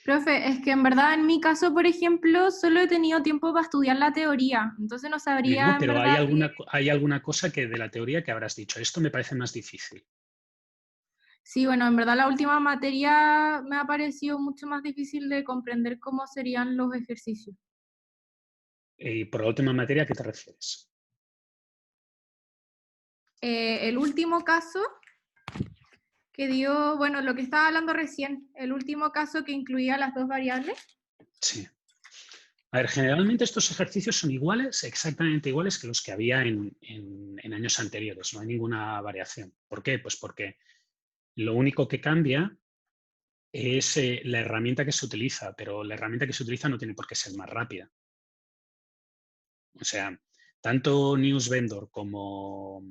Profe, es que en verdad en mi caso, por ejemplo, solo he tenido tiempo para estudiar la teoría, entonces no sabría No, en pero verdad qué... hay alguna cosa que de la teoría que habrás dicho, esto me parece más difícil. Sí, bueno, en verdad la última materia me ha parecido mucho más difícil de comprender cómo serían los ejercicios. Y por la última materia, ¿a qué te refieres? El último caso que dio, bueno, lo que estaba hablando recién, el último caso que incluía las dos variables. Sí. A ver, generalmente estos ejercicios son iguales, exactamente iguales que los que había en años anteriores. No hay ninguna variación. ¿Por qué? Pues porque lo único que cambia es la herramienta que se utiliza, pero la herramienta que se utiliza no tiene por qué ser más rápida. O sea, tanto News Vendor como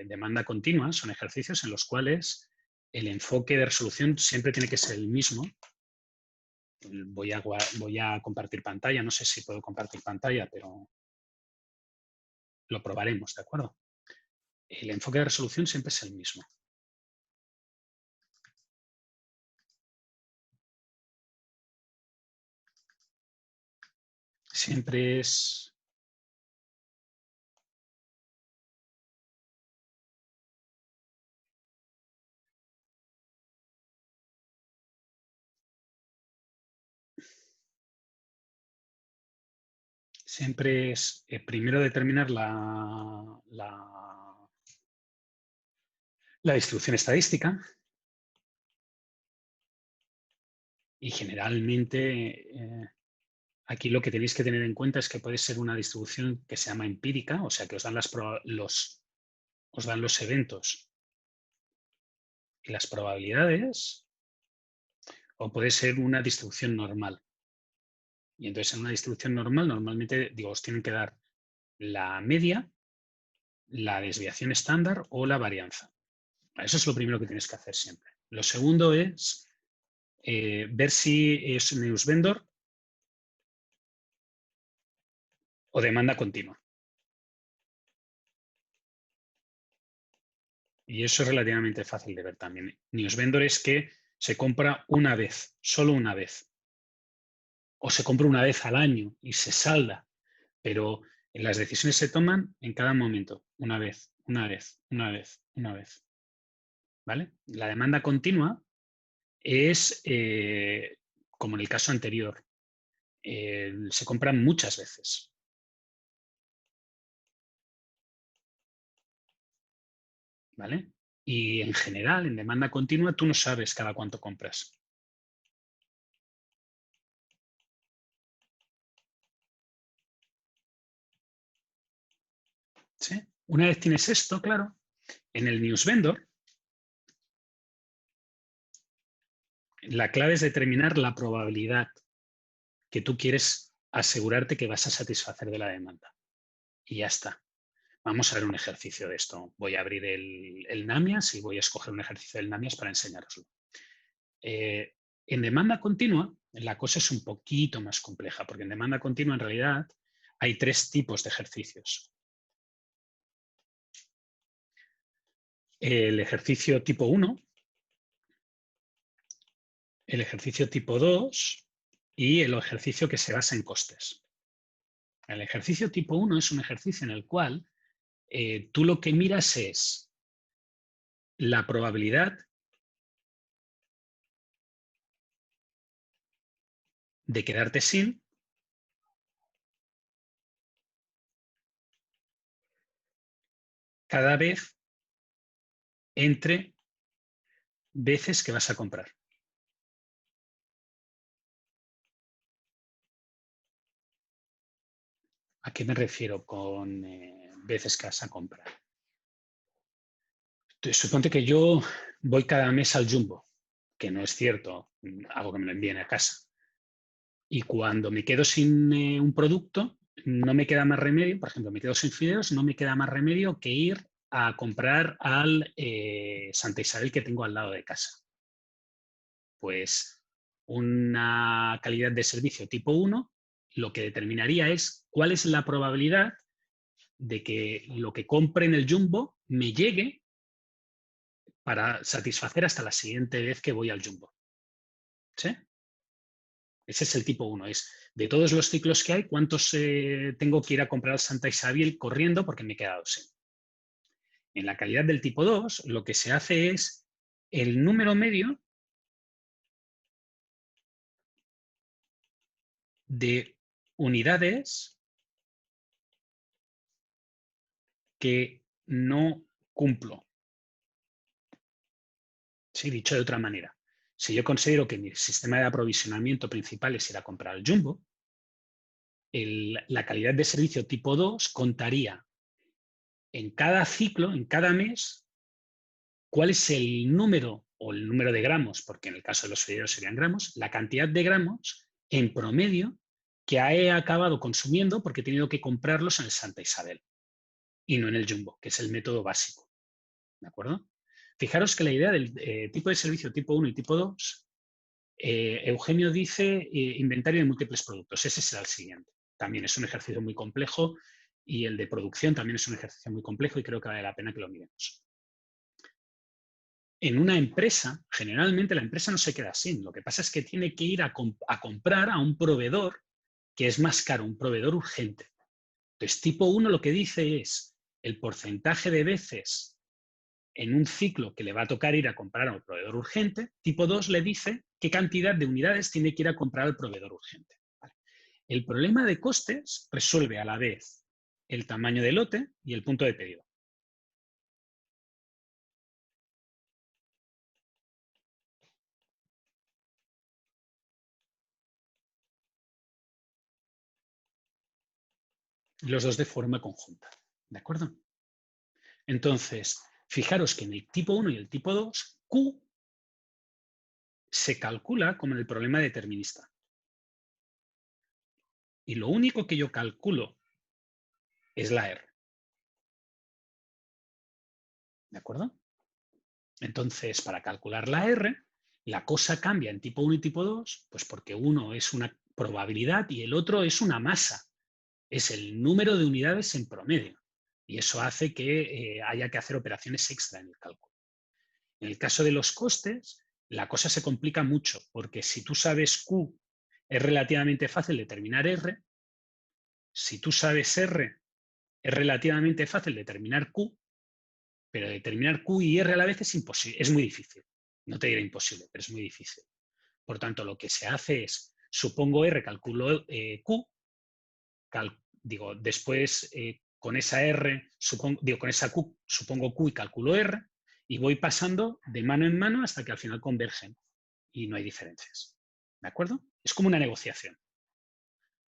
demanda continua son ejercicios en los cuales el enfoque de resolución siempre tiene que ser el mismo. Voy a compartir pantalla, no sé si puedo compartir pantalla, pero lo probaremos, ¿de acuerdo? El enfoque de resolución siempre es el mismo. Siempre es... Siempre es primero determinar la distribución estadística y generalmente aquí lo que tenéis que tener en cuenta es que puede ser una distribución que se llama empírica, o sea que os dan, os dan los eventos y las probabilidades, o puede ser una distribución normal. Y entonces en una distribución normal normalmente digo, os tienen que dar la media, la desviación estándar o la varianza. Eso es lo primero que tienes que hacer siempre. Lo segundo es ver si es News Vendor o demanda continua. Y eso es relativamente fácil de ver también. News Vendor es que se compra una vez, solo una vez. O se compra una vez al año y se salda. Pero las decisiones se toman en cada momento. Una vez, una vez, una vez, una vez. ¿Vale? La demanda continua es, como en el caso anterior, se compran muchas veces. ¿Vale? Y en general, en demanda continua, tú no sabes cada cuánto compras. ¿Sí? Una vez tienes esto, claro, en el News Vendor, la clave es determinar la probabilidad que tú quieres asegurarte que vas a satisfacer de la demanda. Y ya está. Vamos a ver un ejercicio de esto. Voy a abrir el Namias y voy a escoger un ejercicio del Namias para enseñároslo. En demanda continua, la cosa es un poquito más compleja, porque en demanda continua, en realidad, hay tres tipos de ejercicios. El ejercicio tipo 1, el ejercicio tipo 2 y el ejercicio que se basa en costes. El ejercicio tipo 1 es un ejercicio en el cual tú lo que miras es la probabilidad de quedarte sin cada vez entre veces que vas a comprar. ¿A qué me refiero con veces que vas a comprar? Suponte que yo voy cada mes al Jumbo, que no es cierto, hago que me lo envíen a casa. Y cuando me quedo sin un producto, no me queda más remedio, por ejemplo, me quedo sin fideos, no me queda más remedio que ir a comprar al Santa Isabel que tengo al lado de casa. Pues una calidad de servicio tipo 1 lo que determinaría es cuál es la probabilidad de que lo que compre en el Jumbo me llegue para satisfacer hasta la siguiente vez que voy al Jumbo. ¿Sí? Ese es el tipo 1, es de todos los ciclos que hay, ¿cuántos tengo que ir a comprar al Santa Isabel corriendo porque me he quedado sin? En la calidad del tipo 2, lo que se hace es el número medio de unidades que no cumplo. Sí, dicho de otra manera, si yo considero que mi sistema de aprovisionamiento principal es ir a comprar al Jumbo, la calidad de servicio tipo 2 contaría en cada ciclo, en cada mes, cuál es el número o el número de gramos, porque en el caso de los fideos serían gramos, la cantidad de gramos en promedio que he acabado consumiendo porque he tenido que comprarlos en el Santa Isabel y no en el Jumbo, que es el método básico. ¿De acuerdo? Fijaros que la idea del tipo de servicio tipo 1 y tipo 2, Eugenio dice inventario de múltiples productos. Ese será el siguiente. También es un ejercicio muy complejo y el de producción también es un ejercicio muy complejo y creo que vale la pena que lo miremos. En una empresa, generalmente la empresa no se queda sin. Lo que pasa es que tiene que ir a comprar a un proveedor que es más caro, un proveedor urgente. Entonces, tipo 1 lo que dice es el porcentaje de veces en un ciclo que le va a tocar ir a comprar a un proveedor urgente. Tipo 2 le dice qué cantidad de unidades tiene que ir a comprar al proveedor urgente. ¿Vale? El problema de costes resuelve a la vez el tamaño del lote y el punto de pedido. Los dos de forma conjunta. ¿De acuerdo? Entonces, fijaros que en el tipo 1 y el tipo 2, Q se calcula como en el problema determinista. Y lo único que yo calculo es la R. ¿De acuerdo? Entonces, para calcular la R, la cosa cambia en tipo 1 y tipo 2, pues porque uno es una probabilidad y el otro es una masa. Es el número de unidades en promedio. Y eso hace que haya que hacer operaciones extra en el cálculo. En el caso de los costes, la cosa se complica mucho, porque si tú sabes Q, es relativamente fácil determinar R. Si tú sabes R, es relativamente fácil determinar Q, pero determinar Q y R a la vez es imposible, es muy difícil. No te diré imposible, pero es muy difícil. Por tanto, lo que se hace es, supongo R, calculo Q, después con esa R, con esa Q, supongo Q y calculo R, y voy pasando de mano en mano hasta que al final convergen y no hay diferencias. ¿De acuerdo? Es como una negociación.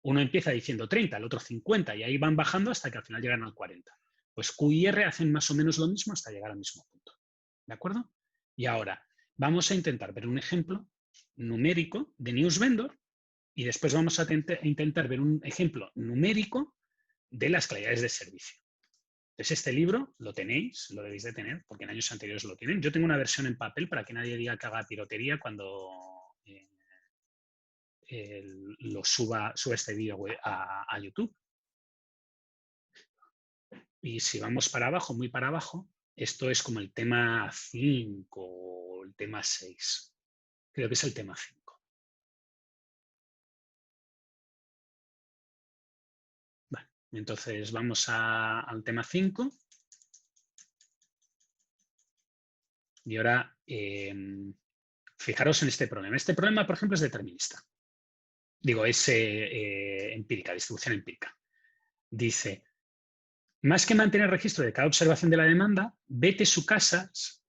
Uno empieza diciendo 30, el otro 50, y ahí van bajando hasta que al final llegan al 40. Pues Q y R hacen más o menos lo mismo hasta llegar al mismo punto. ¿De acuerdo? Y ahora vamos a intentar ver un ejemplo numérico de News Vendor y después vamos a intentar ver un ejemplo numérico de las calidades de servicio. Entonces, este libro lo tenéis, lo debéis de tener, porque en años anteriores lo tienen. Yo tengo una versión en papel para que nadie diga que haga piratería cuando lo suba este vídeo a YouTube. Y si vamos para abajo, muy para abajo, esto es como el tema 5 o el tema 6. Creo que es el tema 5. Vale, entonces vamos al tema 5. Y ahora, fijaros en este problema. Este problema, por ejemplo, es determinista. Digo, es empírica, distribución empírica. Dice, más que mantener registro de cada observación de la demanda, Vete su Casas,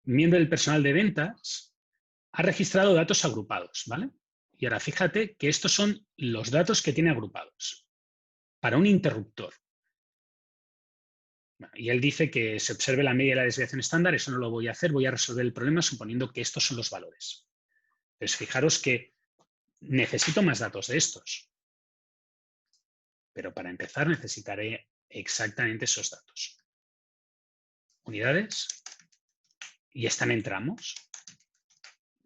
miembro del personal de ventas, ha registrado datos agrupados, ¿vale? Y ahora fíjate que estos son los datos que tiene agrupados para un interruptor. Bueno, y él dice que se observe la media de la desviación estándar, eso no lo voy a hacer, voy a resolver el problema suponiendo que estos son los valores. Entonces, fijaros que necesito más datos de estos. Pero para empezar necesitaré exactamente esos datos. Unidades. Y están en tramos.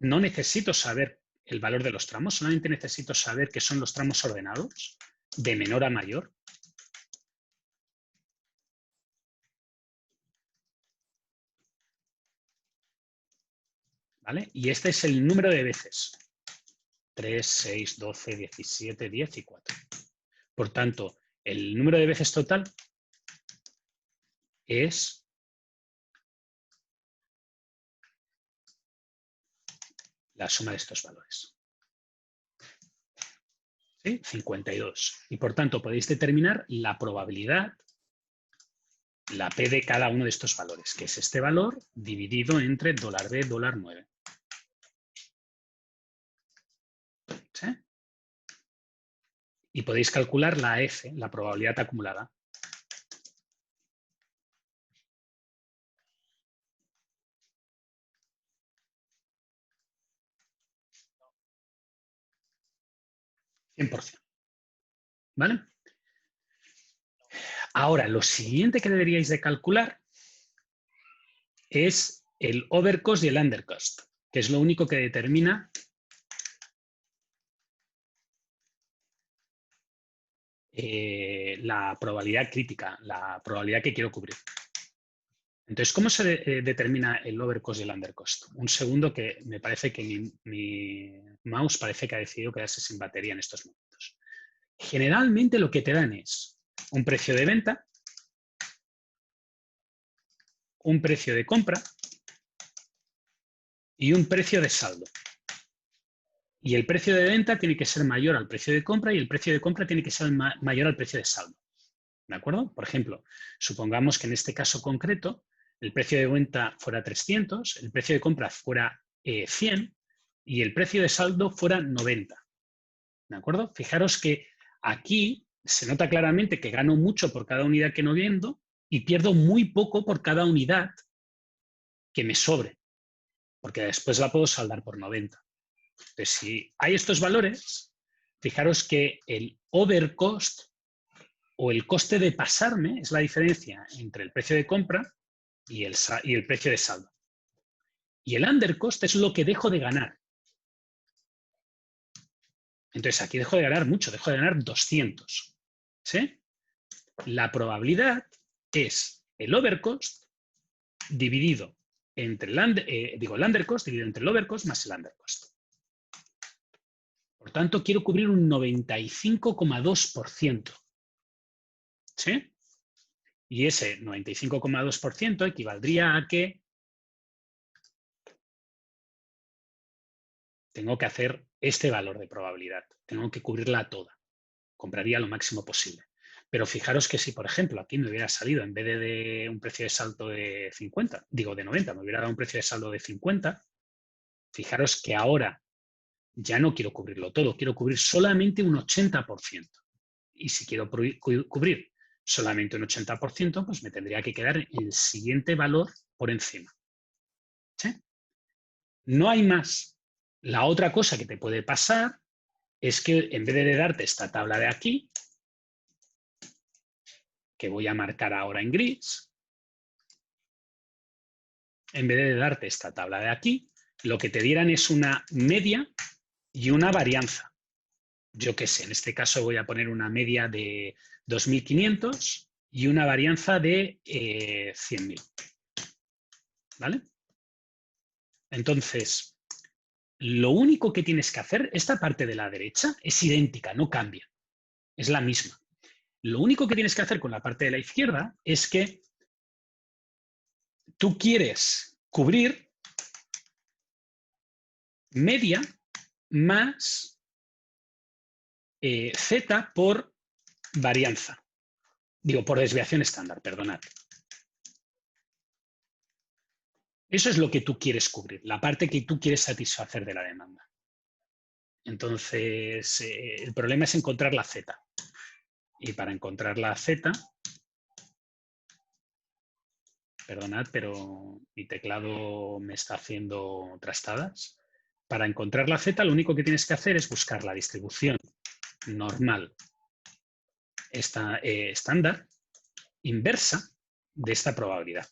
No necesito saber el valor de los tramos, solamente necesito saber qué son los tramos ordenados, de menor a mayor. ¿Vale? Y este es el número de veces. 3, 6, 12, 17, 10 y 4. Por tanto, el número de veces total es la suma de estos valores. ¿Sí? 52. Y por tanto, podéis determinar la probabilidad, la P de cada uno de estos valores, que es este valor dividido entre $B, $9. ¿Sí? Y podéis calcular la F, la probabilidad acumulada. %. ¿Vale? Ahora, lo siguiente que deberíais de calcular es el overcost y el undercost, que es lo único que determina la probabilidad crítica, la probabilidad que quiero cubrir. Entonces, ¿cómo se determina el overcost y el undercost? Un segundo, que me parece que mi mouse parece que ha decidido quedarse sin batería en estos momentos. Generalmente lo que te dan es un precio de venta, un precio de compra y un precio de saldo. Y el precio de venta tiene que ser mayor al precio de compra y el precio de compra tiene que ser mayor al precio de saldo. ¿De acuerdo? Por ejemplo, supongamos que en este caso concreto el precio de venta fuera 300, el precio de compra fuera 100 y el precio de saldo fuera 90. ¿De acuerdo? Fijaros que aquí se nota claramente que gano mucho por cada unidad que no vendo y pierdo muy poco por cada unidad que me sobre, porque después la puedo saldar por 90. Entonces, si hay estos valores, fijaros que el overcost o el coste de pasarme es la diferencia entre el precio de compra y el precio de saldo. Y el undercost es lo que dejo de ganar. Entonces, aquí dejo de ganar mucho, dejo de ganar 200. ¿Sí? La probabilidad es el overcost dividido entre el undercost dividido entre el overcost más el undercost. Por tanto, quiero cubrir un 95,2%. ¿Sí? Y ese 95,2% equivaldría a que tengo que hacer este valor de probabilidad. Tengo que cubrirla toda. Compraría lo máximo posible. Pero fijaros que si, por ejemplo, aquí me hubiera salido, en vez de un precio de saldo de 50, digo de 90, me hubiera dado un precio de saldo de 50, fijaros que ahora ya no quiero cubrirlo todo, quiero cubrir solamente un 80%. Y si quiero cubrir solamente un 80%, pues me tendría que quedar el siguiente valor por encima. ¿Sí? No hay más. La otra cosa que te puede pasar es que en vez de darte esta tabla de aquí, que voy a marcar ahora en gris, en vez de darte esta tabla de aquí, lo que te dieran es una media y una varianza. Yo qué sé, en este caso voy a poner una media de 2.500 y una varianza de 100.000. ¿Vale? Entonces, lo único que tienes que hacer, esta parte de la derecha es idéntica, no cambia, es la misma. Lo único que tienes que hacer con la parte de la izquierda es que tú quieres cubrir media más Z por varianza. Digo, por desviación estándar, perdonad. Eso es lo que tú quieres cubrir, la parte que tú quieres satisfacer de la demanda. Entonces, el problema es encontrar la Z. Y para encontrar la Z, perdonad, pero mi teclado me está haciendo trastadas. Para encontrar la Z, lo único que tienes que hacer es buscar la distribución normal estándar inversa de esta probabilidad.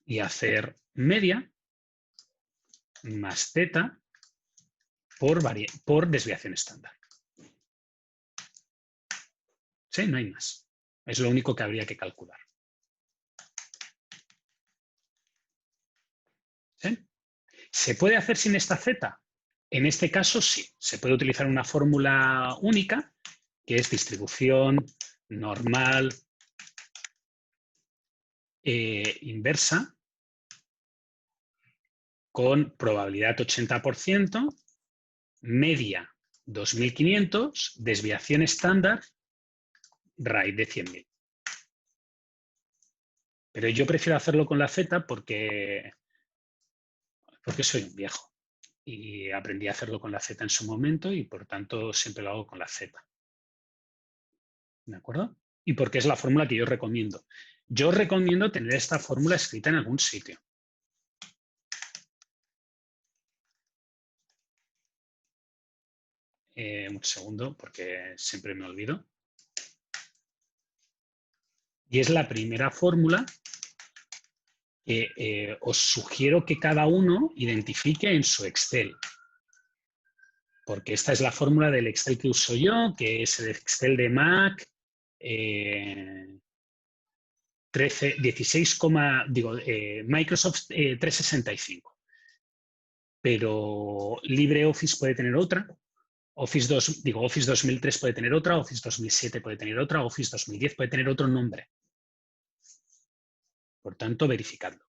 Y hacer media más Z por desviación estándar. ¿Sí? No hay más. Es lo único que habría que calcular. ¿Sí? ¿Se puede hacer sin esta Z? En este caso sí, se puede utilizar una fórmula única, que es distribución normal inversa con probabilidad 80%, media 2500, desviación estándar, raíz de 100.000. Pero yo prefiero hacerlo con la Z porque soy un viejo y aprendí a hacerlo con la Z en su momento y por tanto siempre lo hago con la Z. ¿De acuerdo? Y porque es la fórmula que yo recomiendo. Yo recomiendo tener esta fórmula escrita en algún sitio. Un segundo, porque siempre me olvido. Y es la primera fórmula que os sugiero que cada uno identifique en su Excel. Porque esta es la fórmula del Excel que uso yo, que es el Excel de Mac, 16, Microsoft 365. Pero LibreOffice puede tener otra. Office 2003 puede tener otra, Office 2007 puede tener otra, Office 2010 puede tener otro nombre. Por tanto, verificadlo.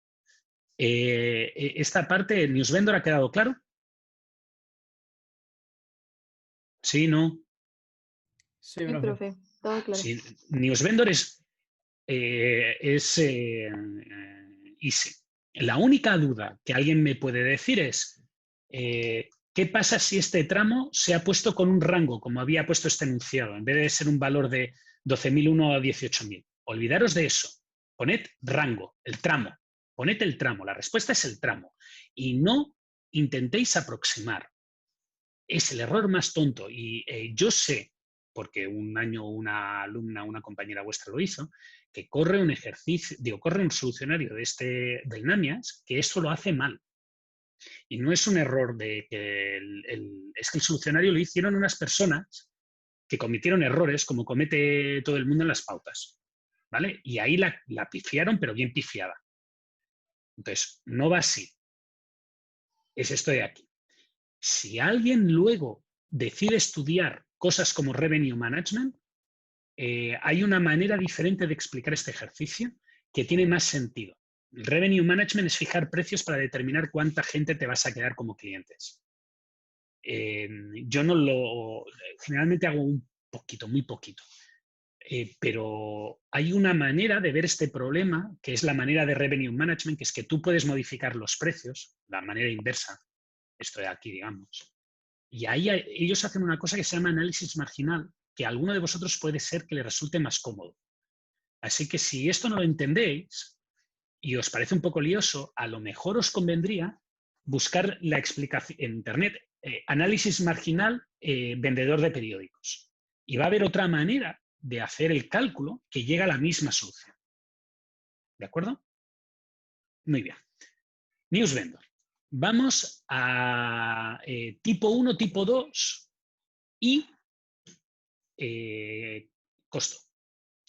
Esta parte, NewsVendor, ¿ha quedado claro? ¿Sí, no? Sí, profe. Todo claro. Sí, NewsVendor es easy. La única duda que alguien me puede decir es ¿qué pasa si este tramo se ha puesto con un rango, como había puesto este enunciado, en vez de ser un valor de 12.001 a 18.000? Olvidaros de eso. Poned rango, el tramo. Poned el tramo. La respuesta es el tramo. Y no intentéis aproximar. Es el error más tonto. Y yo sé, porque un año una alumna, una compañera vuestra lo hizo, que corre un ejercicio, corre un solucionario del Namias que esto lo hace mal. Y no es un error de que es que el solucionario lo hicieron unas personas que cometieron errores como comete todo el mundo en las pautas, ¿vale? Y ahí la pifiaron, pero bien pifiada. Entonces, no va así. Es esto de aquí. Si alguien luego decide estudiar cosas como Revenue Management, hay una manera diferente de explicar este ejercicio que tiene más sentido. El Revenue Management es fijar precios para determinar cuánta gente te vas a quedar como clientes. Yo no lo... Generalmente hago un poquito, muy poquito. Pero hay una manera de ver este problema, que es la manera de Revenue Management, que es que tú puedes modificar los precios, la manera inversa, esto de aquí, digamos. Y ahí ellos hacen una cosa que se llama análisis marginal, que a alguno de vosotros puede ser que le resulte más cómodo. Así que si esto no lo entendéis y os parece un poco lioso, a lo mejor os convendría buscar la explicación en Internet, análisis marginal vendedor de periódicos. Y va a haber otra manera de hacer el cálculo que llega a la misma solución. ¿De acuerdo? Muy bien. NewsVendor. Vamos a tipo 1, tipo 2 y costo.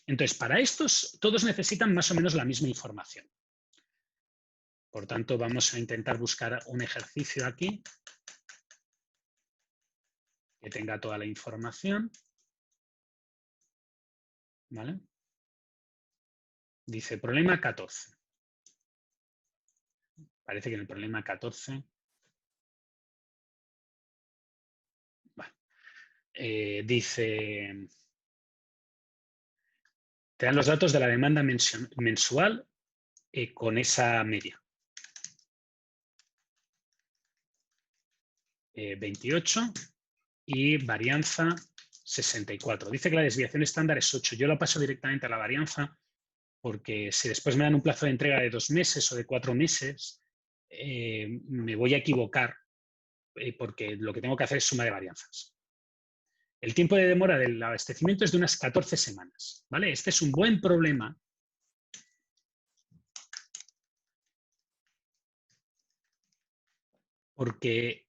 Entonces, para estos, todos necesitan más o menos la misma información. Por tanto, vamos a intentar buscar un ejercicio aquí que tenga toda la información. ¿Vale? Dice, problema 14. Parece que en el problema 14... dice, te dan los datos de la demanda mensual con esa media. 28 y varianza 64. Dice que la desviación estándar es 8. Yo lo paso directamente a la varianza porque si después me dan un plazo de entrega de 2 meses o de 4 meses, me voy a equivocar porque lo que tengo que hacer es suma de varianzas. El tiempo de demora del abastecimiento es de unas 14 semanas, ¿vale? Este es un buen problema. Porque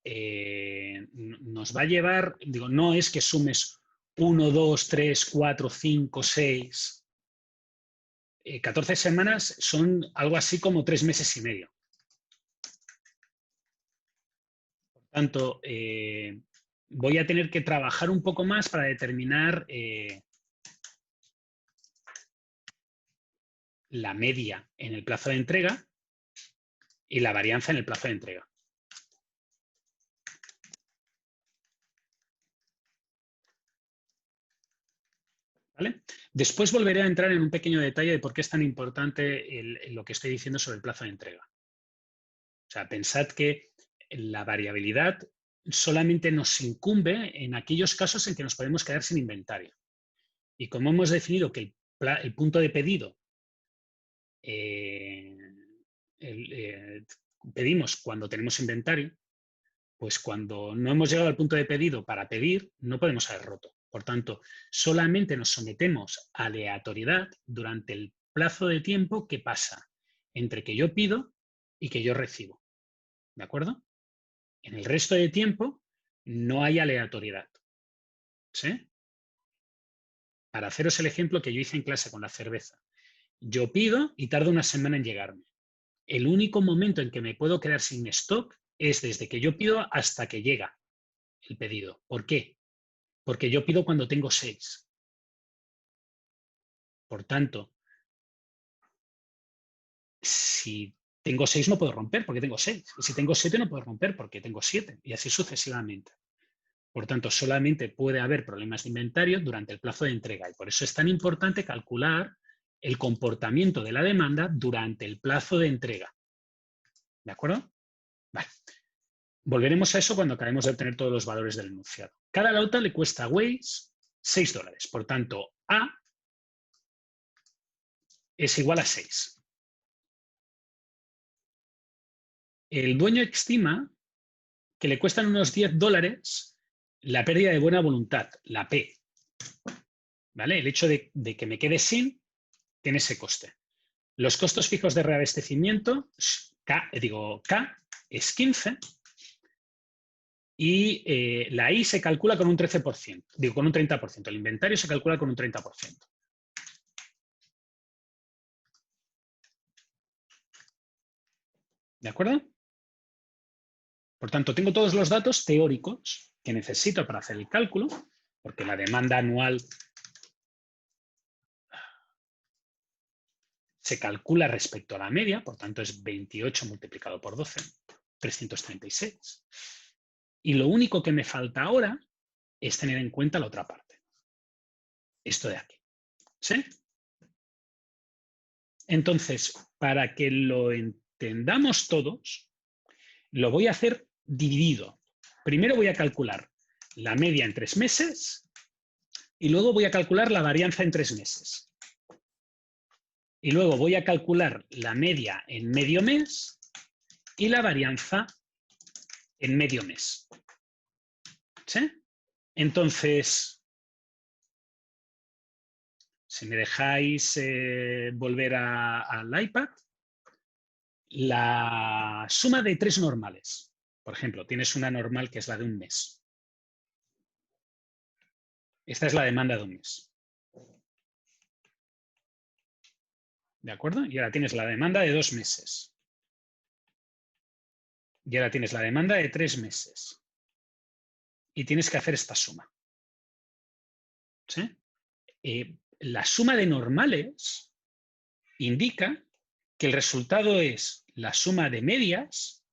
nos va a llevar, digo, no es que sumes 1, 2, 3, 4, 5, 6. 14 semanas son algo así como 3 meses y medio. Por tanto, voy a tener que trabajar un poco más para determinar la media en el plazo de entrega y la varianza en el plazo de entrega. ¿Vale? Después volveré a entrar en un pequeño detalle de por qué es tan importante lo que estoy diciendo sobre el plazo de entrega. O sea, pensad que la variabilidad solamente nos incumbe en aquellos casos en que nos podemos quedar sin inventario. Y como hemos definido que el punto de pedido pedimos cuando tenemos inventario, pues cuando no hemos llegado al punto de pedido para pedir, no podemos haber roto. Por tanto, solamente nos sometemos a aleatoriedad durante el plazo de tiempo que pasa entre que yo pido y que yo recibo. ¿De acuerdo? En el resto de tiempo no hay aleatoriedad. ¿Sí? Para haceros el ejemplo que yo hice en clase con la cerveza. Yo pido y tarda una semana en llegarme. El único momento en que me puedo quedar sin stock es desde que yo pido hasta que llega el pedido. ¿Por qué? Porque yo pido cuando tengo 6. Por tanto, si tengo 6 no puedo romper porque tengo 6. Y si tengo 7 no puedo romper porque tengo 7. Y así sucesivamente. Por tanto, solamente puede haber problemas de inventario durante el plazo de entrega. Y por eso es tan importante calcular el comportamiento de la demanda durante el plazo de entrega. ¿De acuerdo? Vale. Volveremos a eso cuando acabemos de obtener todos los valores del enunciado. Cada lauta le cuesta a Waze $6. Por tanto, A es igual a 6. El dueño estima que le cuestan unos $10 la pérdida de buena voluntad, la P. ¿Vale? El hecho de que me quede sin tiene ese coste. Los costos fijos de reabastecimiento, K es 15 y la I se calcula con un 13%, con un 30%. El inventario se calcula con un 30%. ¿De acuerdo? Por tanto, tengo todos los datos teóricos que necesito para hacer el cálculo, porque la demanda anual se calcula respecto a la media, por tanto es 28 multiplicado por 12, 336. Y lo único que me falta ahora es tener en cuenta la otra parte. Esto de aquí. ¿Sí? Entonces, para que lo entendamos todos, lo voy a hacer dividido. Primero voy a calcular la media en 3 meses y luego voy a calcular la varianza en 3 meses. Y luego voy a calcular la media en medio mes y la varianza en medio mes. ¿Sí? Entonces, si me dejáis volver al iPad, la suma de 3 normales. Por ejemplo, tienes una normal que es la de un mes. Esta es la demanda de un mes. ¿De acuerdo? Y ahora tienes la demanda de 2 meses. Y ahora tienes la demanda de 3 meses. Y tienes que hacer esta suma. ¿Sí? La suma de normales indica que el resultado es la suma de medias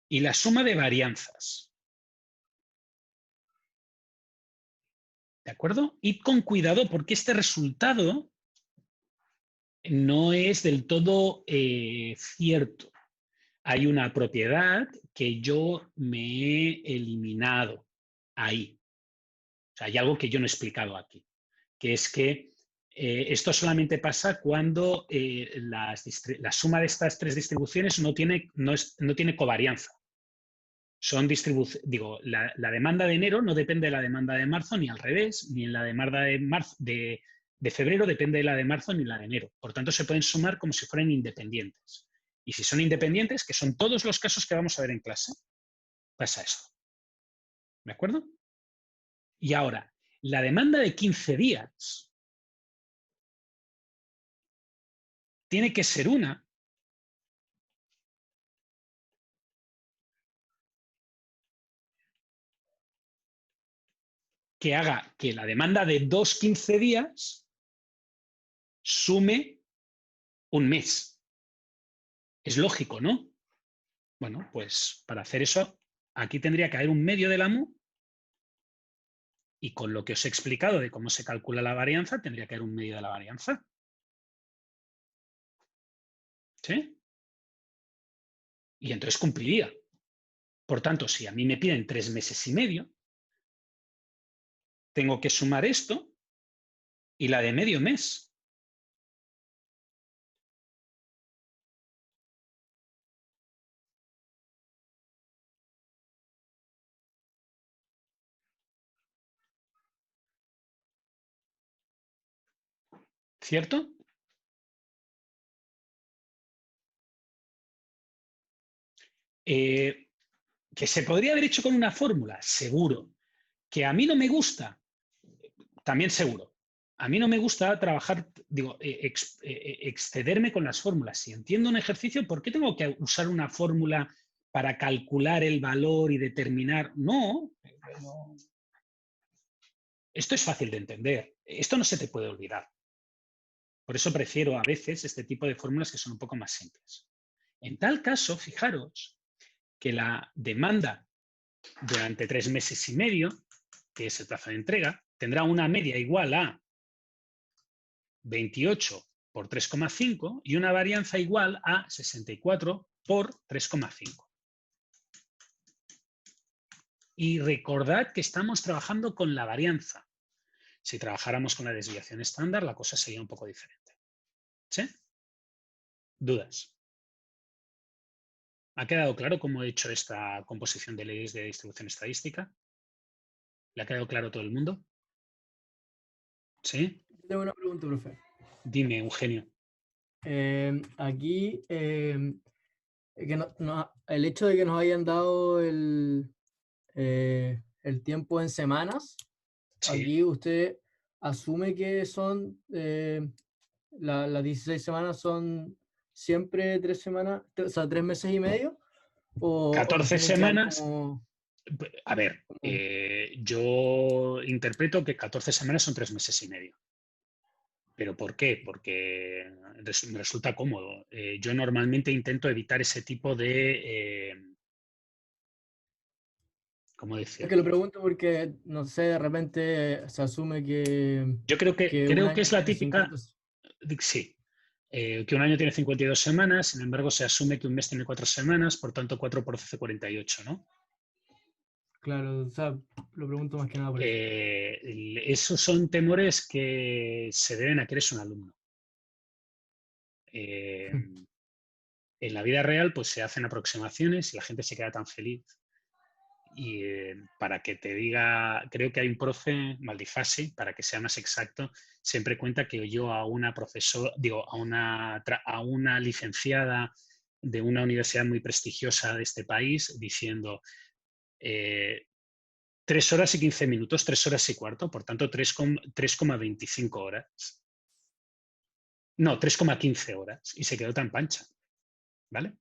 y la suma de varianzas. ¿De acuerdo? Y con cuidado porque este resultado no es del todo cierto. Hay una propiedad que yo me he eliminado ahí. O sea, hay algo que yo no he explicado aquí, que es que esto solamente pasa cuando la suma de estas 3 distribuciones no tiene covarianza. Son la demanda de enero no depende de la demanda de marzo, ni al revés, ni en la demanda de febrero depende de la de marzo ni la de enero. Por tanto, se pueden sumar como si fueran independientes. Y si son independientes, que son todos los casos que vamos a ver en clase, pasa esto. ¿De acuerdo? Y ahora, la demanda de 15 días tiene que ser una que haga que la demanda de 15 días sume un mes. Es lógico, ¿no? Bueno, pues para hacer eso, aquí tendría que haber un medio de la mu y con lo que os he explicado de cómo se calcula la varianza, tendría que haber un medio de la varianza. ¿Sí? Y entonces cumpliría. Por tanto, si a mí me piden 3 meses y medio, tengo que sumar esto y la de medio mes. ¿Cierto? Que se podría haber hecho con una fórmula, seguro. Que a mí no me gusta, también seguro. A mí no me gusta trabajar, digo, excederme con las fórmulas. Si entiendo un ejercicio, ¿por qué tengo que usar una fórmula para calcular el valor y determinar? No. Esto es fácil de entender. Esto no se te puede olvidar. Por eso prefiero a veces este tipo de fórmulas que son un poco más simples. En tal caso, fijaros que la demanda durante 3 meses y medio, que es el plazo de entrega, tendrá una media igual a 28 por 3,5 y una varianza igual a 64 por 3,5. Y recordad que estamos trabajando con la varianza. Si trabajáramos con la desviación estándar, la cosa sería un poco diferente. ¿Sí? ¿Dudas? ¿Ha quedado claro cómo he hecho esta composición de leyes de distribución estadística? ¿Le ha quedado claro a todo el mundo? ¿Sí? Tengo una pregunta, profe. Dime, Eugenio. Aquí, el hecho de que nos hayan dado el tiempo en semanas, Sí. aquí usted asume que son, las 16 semanas son siempre 3 semanas, o sea, 3 meses y medio, o 14 tiene que dar semanas. como... A ver, yo interpreto que 14 semanas son 3 meses y medio. ¿Pero por qué? Porque me resulta cómodo. Yo normalmente intento evitar ese tipo de... ¿cómo decirlo? Es que lo pregunto porque, no sé, de repente se asume que... Yo creo un que año es la tiene típica... 50... Sí. Que un año tiene 52 semanas, sin embargo se asume que un mes tiene 4 semanas, por tanto 4 por 12, 48, ¿no? Claro, o sea, lo pregunto más que nada por eso. Esos son temores que se deben a que eres un alumno. En la vida real, pues se hacen aproximaciones y la gente se queda tan feliz. Y para que te diga, creo que hay un profe, Maldifasi, para que sea más exacto, siempre cuenta que oyó a una profesora, digo, a una licenciada de una universidad muy prestigiosa de este país diciendo 3 horas y 15 minutos, 3 horas y cuarto, por tanto 3,25 horas. No, 3,15 horas. Y se quedó tan pancha. ¿Vale?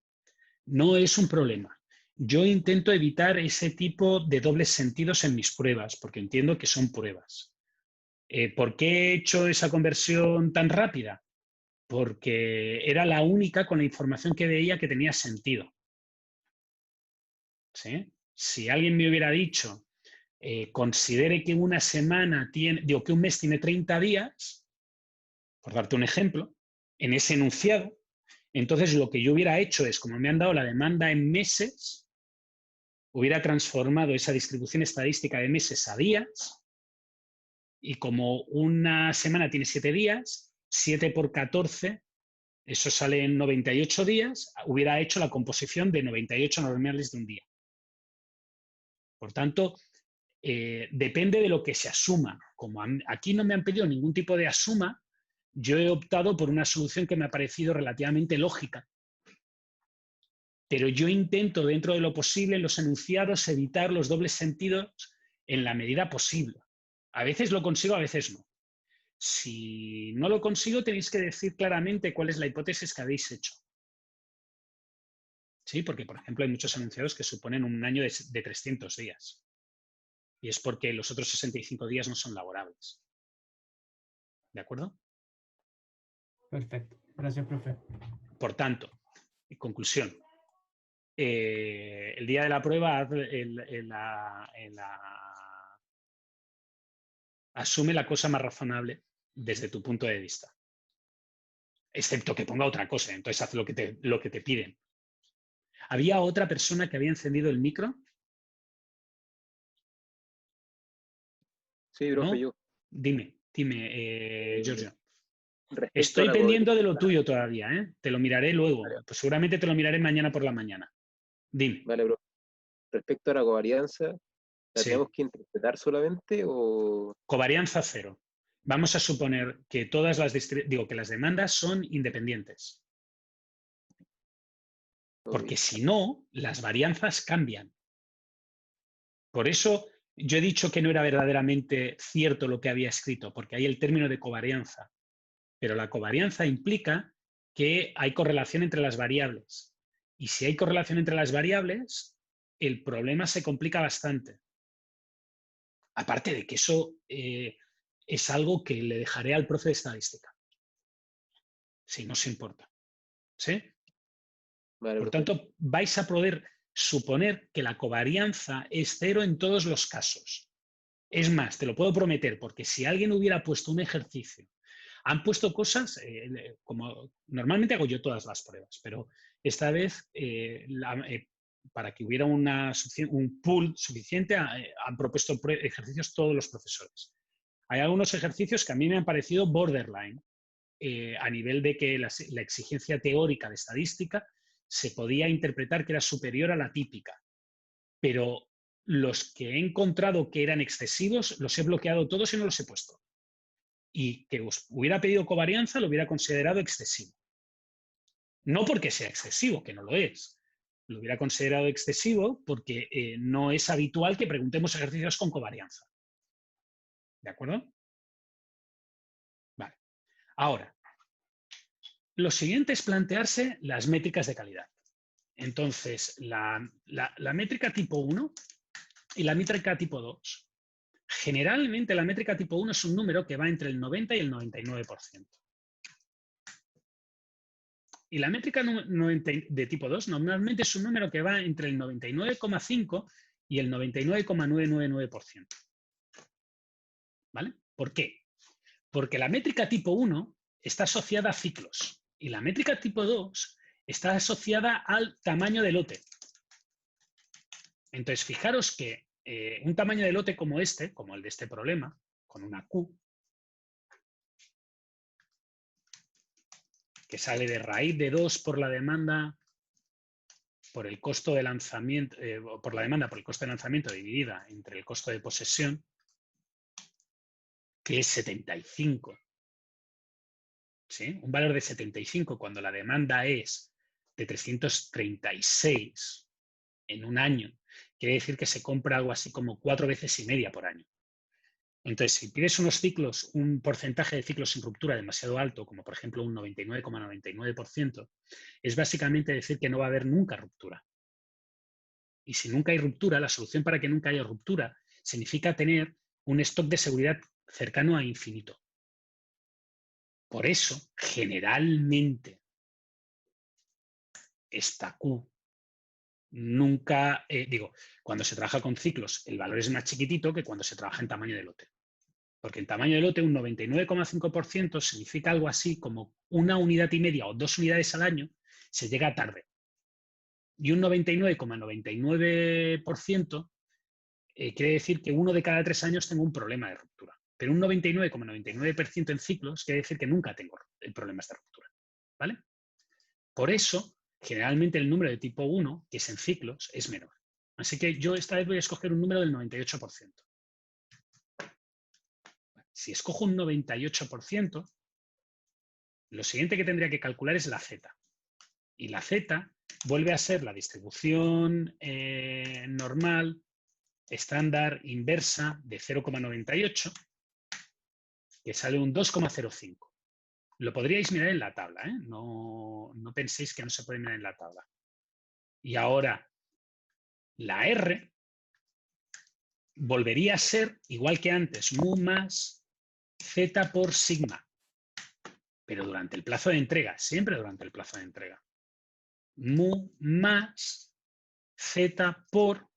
No es un problema. Yo intento evitar ese tipo de dobles sentidos en mis pruebas, porque entiendo que son pruebas. ¿Por qué he hecho esa conversión tan rápida? Porque era la única con la información que veía que tenía sentido. ¿Sí? Si alguien me hubiera dicho, considere que una semana tiene, digo, que un mes tiene 30 días, por darte un ejemplo, en ese enunciado, entonces lo que yo hubiera hecho es, como me han dado la demanda en meses, hubiera transformado esa distribución estadística de meses a días y como una semana tiene 7 días, 7 por 14, eso sale en 98 días, hubiera hecho la composición de 98 normales de un día. Por tanto, depende de lo que se asuma. Como aquí no me han pedido ningún tipo de asuma, yo he optado por una solución que me ha parecido relativamente lógica. Pero yo intento, dentro de lo posible, en los enunciados, evitar los dobles sentidos en la medida posible. A veces lo consigo, a veces no. Si no lo consigo, tenéis que decir claramente cuál es la hipótesis que habéis hecho. ¿Sí? Porque, por ejemplo, hay muchos enunciados que suponen un año de 300 días. Y es porque los otros 65 días no son laborables. ¿De acuerdo? Perfecto. Gracias, profe. Por tanto, en conclusión, el día de la prueba asume la cosa más razonable desde tu punto de vista. Excepto que ponga otra cosa, entonces haz lo que te piden. ¿Había otra persona que había encendido el micro? Sí, profe, ¿No? yo. Dime, Giorgio. Respecto a Estoy la pendiente de coherencia, lo tuyo todavía, ¿eh? Te lo miraré luego. Pues seguramente te lo miraré mañana por la mañana. Dime. vale, profe. Respecto a la covarianza, ¿la Sí. tenemos que interpretar solamente o...? Covarianza cero. Vamos a suponer que todas las que las demandas son independientes. Porque si no, las varianzas cambian. Por eso yo he dicho que no era verdaderamente cierto lo que había escrito, porque hay el término de covarianza. Pero la covarianza implica que hay correlación entre las variables. Y si hay correlación entre las variables, el problema se complica bastante. Aparte de que eso es algo que le dejaré al profe de estadística. Si no os importa. ¿Sí? Vale, Por profe. tanto, vais a poder suponer que la covarianza es cero en todos los casos. Es más, te lo puedo prometer, porque si alguien hubiera puesto un ejercicio, han puesto cosas, como normalmente hago yo todas las pruebas, pero esta vez, para que hubiera un pool suficiente, han propuesto ejercicios todos los profesores. Hay algunos ejercicios que a mí me han parecido borderline, a nivel de que la exigencia teórica de estadística se podía interpretar que era superior a la típica. Pero los que he encontrado que eran excesivos, los he bloqueado todos y no los he puesto. Y que os hubiera pedido covarianza, lo hubiera considerado excesivo. No porque sea excesivo, que no lo es. Lo hubiera considerado excesivo porque no es habitual que preguntemos ejercicios con covarianza. ¿De acuerdo? Vale. Ahora, lo siguiente es plantearse las métricas de calidad. Entonces, la métrica tipo 1 y la métrica tipo 2. Generalmente la métrica tipo 1 es un número que va entre el 90 y el 99%. Y la métrica de tipo 2 normalmente es un número que va entre el 99,5 y el 99,999%. ¿Vale? ¿Por qué? Porque la métrica tipo 1 está asociada a ciclos y la métrica tipo 2 está asociada al tamaño de lote. Entonces, fijaros que un tamaño de lote como el de este problema, con una Q, que sale de raíz de 2 por la demanda por el costo de lanzamiento, por la demanda por el costo de lanzamiento dividida entre el costo de posesión, que es 75. ¿Sí? Un valor de 75 cuando la demanda es de 336 en un año, quiere decir que se compra algo así como 4,5 veces por año. Entonces, si pides unos ciclos, un porcentaje de ciclos sin ruptura demasiado alto, como por ejemplo un 99,99%, es básicamente decir que no va a haber nunca ruptura. Y si nunca hay ruptura, la solución para que nunca haya ruptura significa tener un stock de seguridad cercano a infinito. Por eso, generalmente, esta Q nunca, cuando se trabaja con ciclos, el valor es más chiquitito que cuando se trabaja en tamaño de lote. Porque en tamaño de lote un 99,5% significa algo así como 1,5 unidades o 2 unidades al año se llega tarde. Y un 99,99% quiere decir que 1 de cada 3 años tengo un problema de ruptura. Pero un 99,99% en ciclos quiere decir que nunca tengo problemas de ruptura. ¿Vale? Por eso, generalmente el número de tipo 1, que es en ciclos, es menor. Así que yo esta vez voy a escoger un número del 98%. Si escojo un 98%, lo siguiente que tendría que calcular es la Z. Y la Z vuelve a ser la distribución normal, estándar, inversa de 0,98, que sale un 2,05. Lo podríais mirar en la tabla, ¿eh? No penséis que no se puede mirar en la tabla. Y ahora, la R volvería a ser, igual que antes, mu más z por sigma. Pero durante el plazo de entrega, siempre durante el plazo de entrega. Mu más z por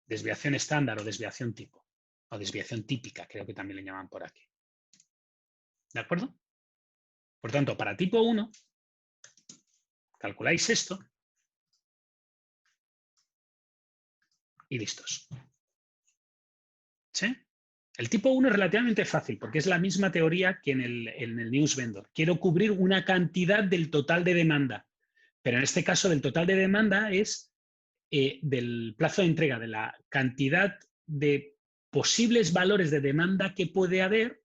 desviación estándar o desviación tipo. O desviación típica, creo que también le llaman por aquí. ¿De acuerdo? Por tanto, para tipo 1, calculáis esto y listos. ¿Sí? El tipo 1 es relativamente fácil porque es la misma teoría que en el News Vendor. Quiero cubrir una cantidad del total de demanda, pero en este caso del total de demanda es del plazo de entrega, de la cantidad de posibles valores de demanda que puede haber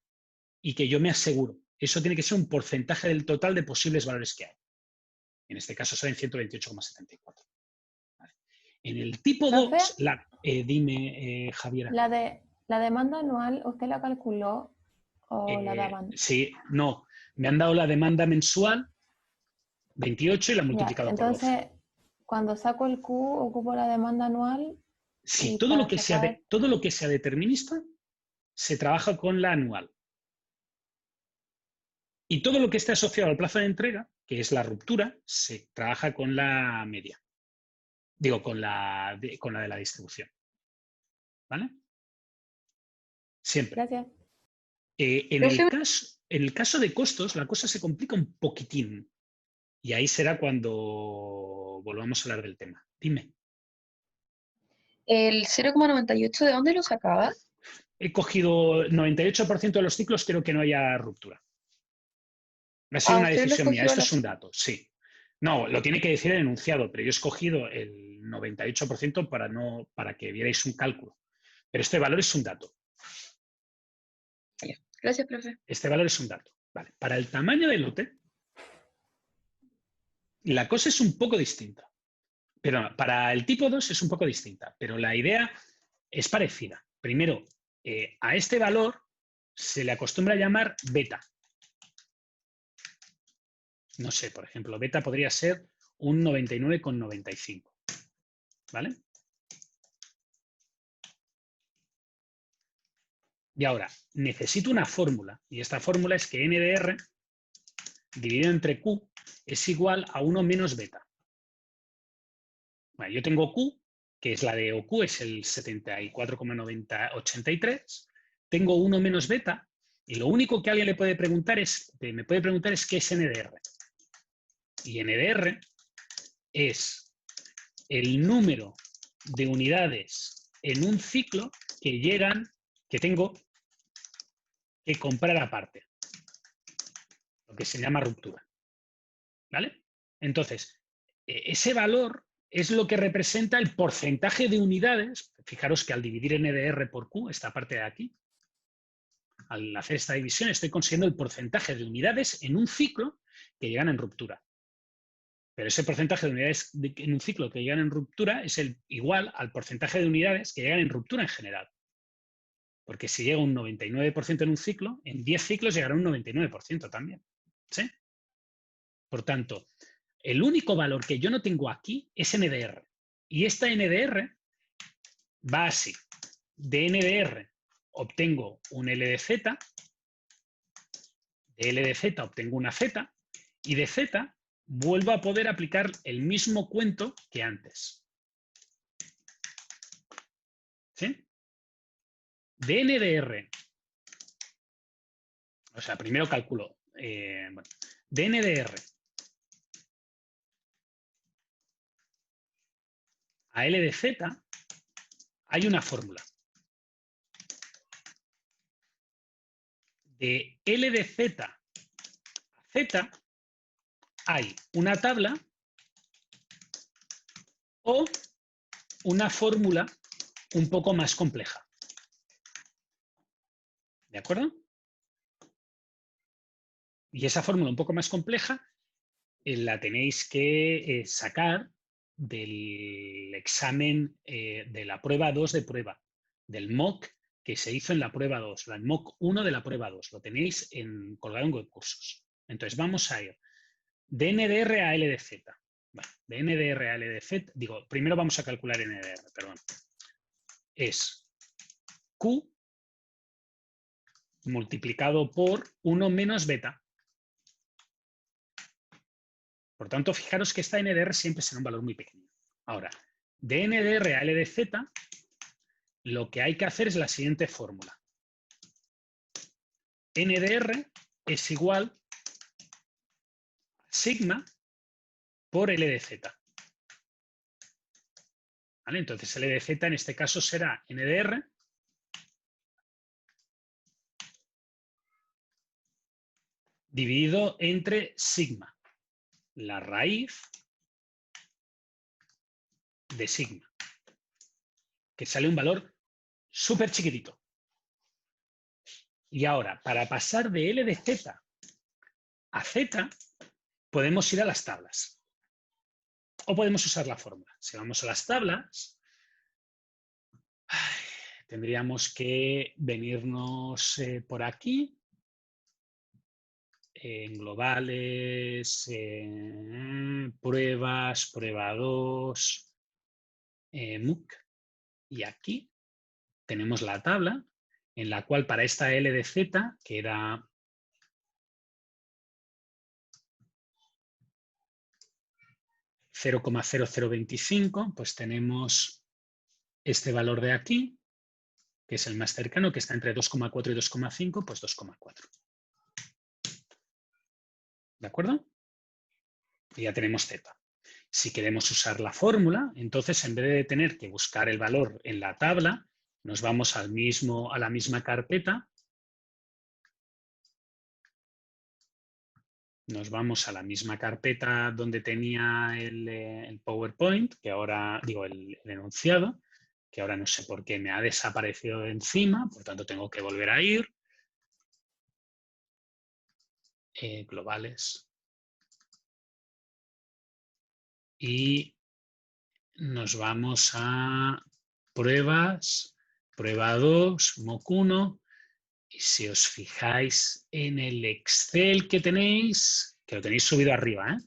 y que yo me aseguro. Eso tiene que ser un porcentaje del total de posibles valores que hay. En este caso será en 128,74. Vale. En el tipo ¿Profe? 2, dime, Javiera. ¿La demanda anual usted la calculó o la daban? Sí, no. Me han dado la demanda mensual, 28, y la he multiplicado por 12. Entonces, cuando saco el Q, ocupo la demanda anual. Sí, y todo lo para que sacar- todo lo que sea determinista se trabaja con la anual. Y todo lo que esté asociado al plazo de entrega, que es la ruptura, se trabaja con la media. Digo, con la de la distribución. ¿Vale? Siempre. Gracias. En el caso de costos, la cosa se complica un poquitín. Y ahí será cuando volvamos a hablar del tema. Dime. ¿El 0,98 de dónde lo sacabas? He cogido 98% de los ciclos, creo que no haya ruptura. Ha sido una usted lo decisión mía. escogió Esto es un dato, sí. No, lo tiene que decir el enunciado, pero yo he escogido el 98% para que vierais un cálculo. Pero este valor es un dato. Gracias, profe. Este valor es un dato. Vale. Para el tamaño del lote, la cosa es un poco distinta. Perdón, para el tipo 2 es un poco distinta, pero la idea es parecida. Primero, a este valor se le acostumbra a llamar beta. No sé, por ejemplo, beta podría ser un 99,95. ¿Vale? Y ahora, necesito una fórmula, y esta fórmula es que n de r dividido entre q es igual a 1 menos beta. Bueno, yo tengo q, que es la de OQ, es el 74,983. Tengo 1 menos beta, y lo único que alguien me puede preguntar es qué es n de r. Y n de r es el número de unidades en un ciclo que tengo que comprar aparte. Lo que se llama ruptura. ¿Vale? Entonces, ese valor es lo que representa el porcentaje de unidades. Fijaros que al dividir n de r por q, esta parte de aquí, al hacer esta división estoy consiguiendo el porcentaje de unidades en un ciclo que llegan en ruptura. Pero ese porcentaje de unidades en un ciclo que llegan en ruptura es igual al porcentaje de unidades que llegan en ruptura en general. Porque si llega un 99% en un ciclo, en 10 ciclos llegará un 99% también. ¿Sí? Por tanto, el único valor que yo no tengo aquí es NDR. Y esta NDR va así. De NDR obtengo un LDZ, de LDZ obtengo una Z, y de Z vuelvo a poder aplicar el mismo cuento que antes. ¿Sí? De NDR, o sea, primero calculo, de NDR a LDZ hay una fórmula. De LDZ a Z hay una tabla o una fórmula un poco más compleja. ¿De acuerdo? Y esa fórmula un poco más compleja la tenéis que sacar del examen de la prueba 2 de prueba, del mock que se hizo en la prueba 2, el mock 1 de la prueba 2. Lo tenéis colgado en webcursos. Entonces vamos a ir de NDR a LDZ. Bueno, de NDR a LDZ, digo, primero vamos a calcular NDR, perdón. es Q multiplicado por 1 menos beta. Por tanto, fijaros que esta NDR siempre será un valor muy pequeño. Ahora, de NDR a LDZ, lo que hay que hacer es la siguiente fórmula. NDR es igual a sigma por LDZ. ¿Vale? Entonces, LDZ en este caso será NDR dividido entre sigma, la raíz de sigma, que sale un valor súper chiquitito. Y ahora, para pasar de L de Z a Z, podemos ir a las tablas. O podemos usar la fórmula. Si vamos a las tablas, tendríamos que venirnos por aquí, en globales, pruebas, prueba 2, MOOC. Y aquí tenemos la tabla en la cual para esta L de Z, que era 0,0025, pues tenemos este valor de aquí, que es el más cercano, que está entre 2,4 y 2,5, pues 2,4. ¿De acuerdo? Y ya tenemos Z. Si queremos usar la fórmula, entonces en vez de tener que buscar el valor en la tabla, nos vamos a la misma carpeta. Nos vamos a la misma carpeta donde tenía el PowerPoint, que ahora, digo, el enunciado, que ahora no sé por qué me ha desaparecido de encima, por tanto tengo que volver a ir. Globales. Y nos vamos a pruebas, prueba 2, MOOC 1. Y si os fijáis en el Excel que tenéis, que lo tenéis subido arriba, ¿eh?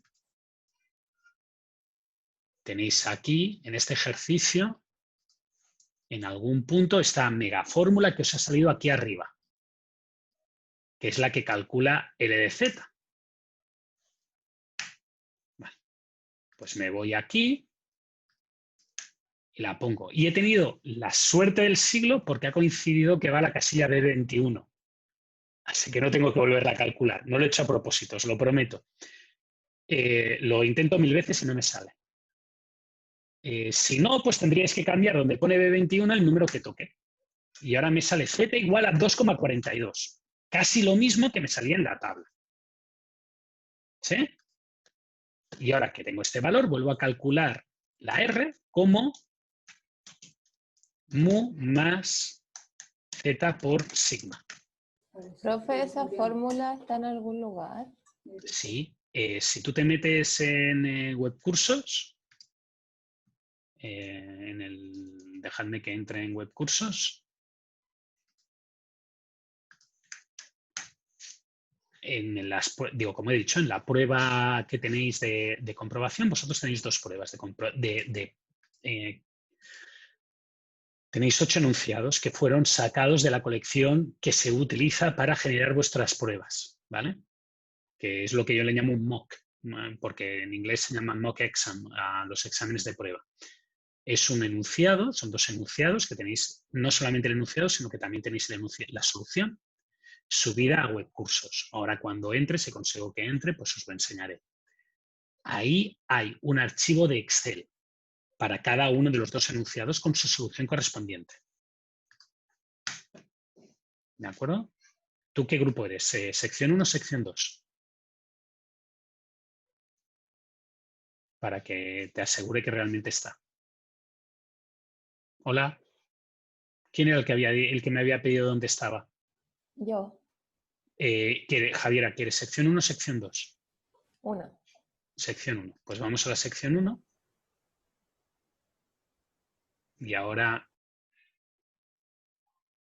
Tenéis aquí, en este ejercicio, en algún punto, esta mega fórmula que os ha salido aquí arriba, que es la que calcula L de Z. Vale. Pues me voy aquí y la pongo. Y he tenido la suerte del siglo porque ha coincidido que va a la casilla B21. Así que no tengo que volverla a calcular. No lo he hecho a propósito, os lo prometo. Lo intento 1000 veces y no me sale. Si no, pues tendríais que cambiar donde pone B21 el número que toque. Y ahora me sale Z igual a 2,42. Casi lo mismo que me salía en la tabla. ¿Sí? Y ahora que tengo este valor, vuelvo a calcular la R como mu más Z por sigma. Profe, ¿esa fórmula está en algún lugar? Sí. Si tú te metes en webcursos, dejadme que entre en webcursos. Como he dicho, en la prueba que tenéis de comprobación, vosotros tenéis dos pruebas tenéis 8 enunciados que fueron sacados de la colección que se utiliza para generar vuestras pruebas, ¿vale? Que es lo que yo le llamo un mock, porque en inglés se llaman mock exam a los exámenes de prueba. Es un enunciado, son 2 enunciados que tenéis, no solamente el enunciado, sino que también tenéis la solución subida a webcursos. Ahora cuando entre, si consigo que entre, pues os lo enseñaré. Ahí hay un archivo de Excel para cada uno de los 2 enunciados con su solución correspondiente. ¿De acuerdo? ¿Tú qué grupo eres? ¿Sección 1 o sección 2? Para que te asegure que realmente está. Hola. ¿Quién era el que me había pedido dónde estaba? Yo. Javiera, ¿quieres sección 1 o sección 2? 1. Sección 1. Pues vamos a la sección 1. Y ahora,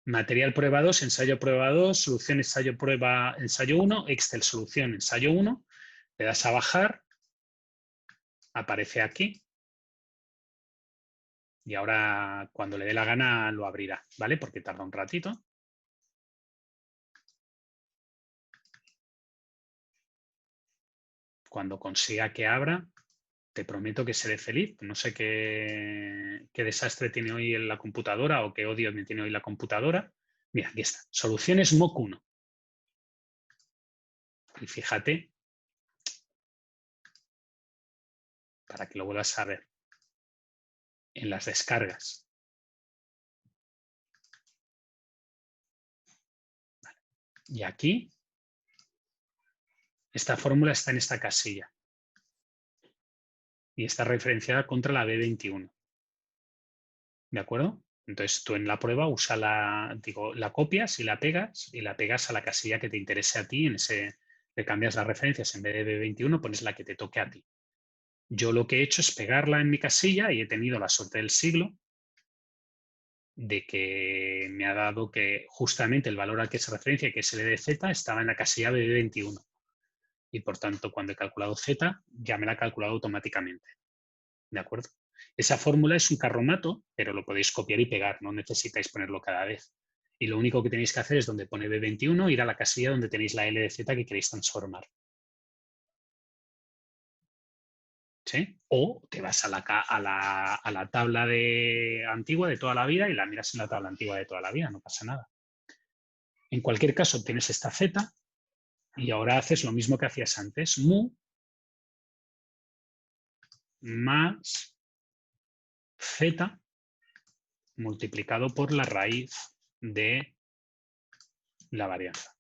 material prueba 2, ensayo prueba 2, solución ensayo prueba ensayo 1, Excel solución ensayo 1. Le das a bajar. Aparece aquí. Y ahora, cuando le dé la gana, lo abrirá, ¿vale? Porque tarda un ratito. Cuando consiga que abra, te prometo que seré feliz. No sé qué desastre tiene hoy en la computadora o qué odio me tiene hoy la computadora. Mira, aquí está. Soluciones MOOC 1. Y fíjate, para que lo vuelvas a ver, en las descargas. Vale. Y aquí, esta fórmula está en esta casilla. Y está referenciada contra la B21. ¿De acuerdo? Entonces tú en la prueba usa la copias y la pegas a la casilla que te interese a ti. Le cambias las referencias, en vez de B21 pones la que te toque a ti. Yo lo que he hecho es pegarla en mi casilla y he tenido la suerte del siglo de que me ha dado que justamente el valor al que se referencia, que es el de Z, estaba en la casilla B21. Y por tanto, cuando he calculado Z, ya me la ha calculado automáticamente. ¿De acuerdo? Esa fórmula es un carromato, pero lo podéis copiar y pegar, no necesitáis ponerlo cada vez. Y lo único que tenéis que hacer es donde pone B21, ir a la casilla donde tenéis la L de Z que queréis transformar. ¿Sí? O te vas a la tabla antigua de toda la vida y la miras en la tabla antigua de toda la vida, no pasa nada. En cualquier caso, obtienes esta Z y ahora haces lo mismo que hacías antes, mu más Z multiplicado por la raíz de la varianza.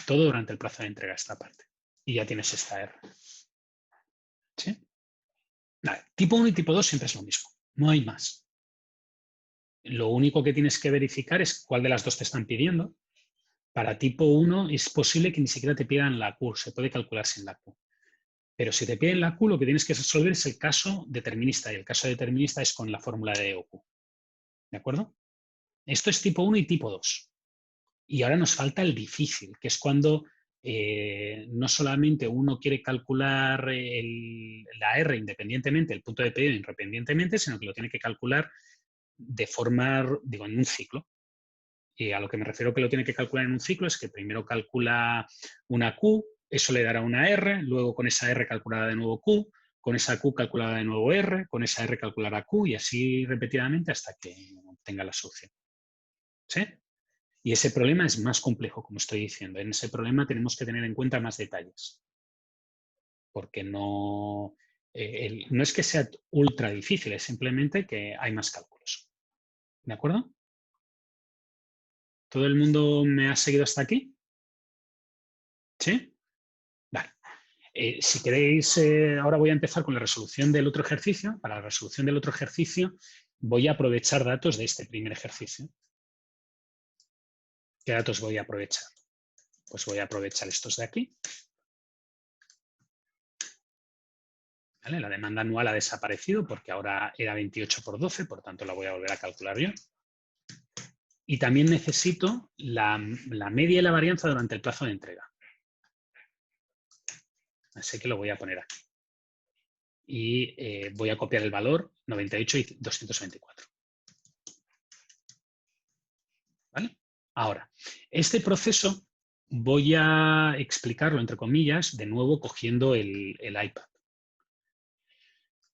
Todo durante el plazo de entrega esta parte. Y ya tienes esta R. ¿Sí? Vale. Tipo 1 y tipo 2 siempre es lo mismo. No hay más. Lo único que tienes que verificar es cuál de las dos te están pidiendo. Para tipo 1 es posible que ni siquiera te pidan la Q. Se puede calcular sin la Q. Pero si te piden la Q, lo que tienes que resolver es el caso determinista. Y el caso determinista es con la fórmula de EOQ. ¿De acuerdo? Esto es tipo 1 y tipo 2. Y ahora nos falta el difícil, que es cuando no solamente uno quiere calcular la R independientemente, el punto de pedido independientemente, sino que lo tiene que calcular de forma, en un ciclo. Y a lo que me refiero que lo tiene que calcular en un ciclo es que primero calcula una Q, eso le dará una R, luego con esa R calculará de nuevo Q, con esa Q calculará de nuevo R, con esa R calculará Q y así repetidamente hasta que obtenga la solución. ¿Sí? Y ese problema es más complejo, como estoy diciendo. En ese problema tenemos que tener en cuenta más detalles. Porque no es que sea ultra difícil, es simplemente que hay más cálculos. ¿De acuerdo? ¿Todo el mundo me ha seguido hasta aquí? ¿Sí? Vale. Si queréis, ahora voy a empezar con la resolución del otro ejercicio. Para la resolución del otro ejercicio voy a aprovechar datos de este primer ejercicio. ¿Qué datos voy a aprovechar? Pues voy a aprovechar estos de aquí. ¿Vale? La demanda anual ha desaparecido porque ahora era 28 por 12, por tanto la voy a volver a calcular yo. Y también necesito la media y la varianza durante el plazo de entrega. Así que lo voy a poner aquí. Y voy a copiar el valor 98 y 224. ¿Vale? Ahora, este proceso voy a explicarlo, entre comillas, de nuevo cogiendo el iPad.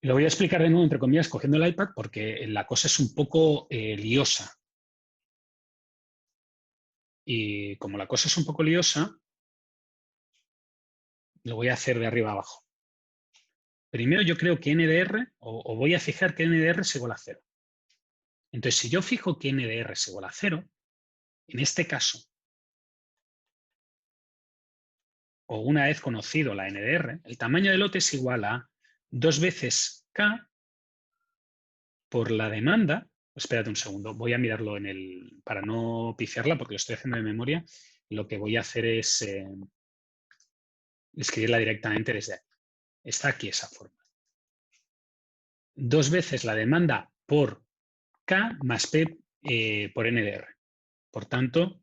Lo voy a explicar de nuevo, entre comillas, cogiendo el iPad porque la cosa es un poco liosa. Y como la cosa es un poco liosa, lo voy a hacer de arriba a abajo. Primero yo creo que NDR, o voy a fijar que NDR es igual a 0. Entonces, si yo fijo que NDR es igual a 0, en este caso, o una vez conocido la NDR, el tamaño del lote es igual a 2 veces K por la demanda. Espérate un segundo, voy a mirarlo para no pifiarla porque lo estoy haciendo de memoria. Lo que voy a hacer es escribirla directamente desde aquí. Está aquí esa forma. 2 veces la demanda por K más P por NDR. Por tanto,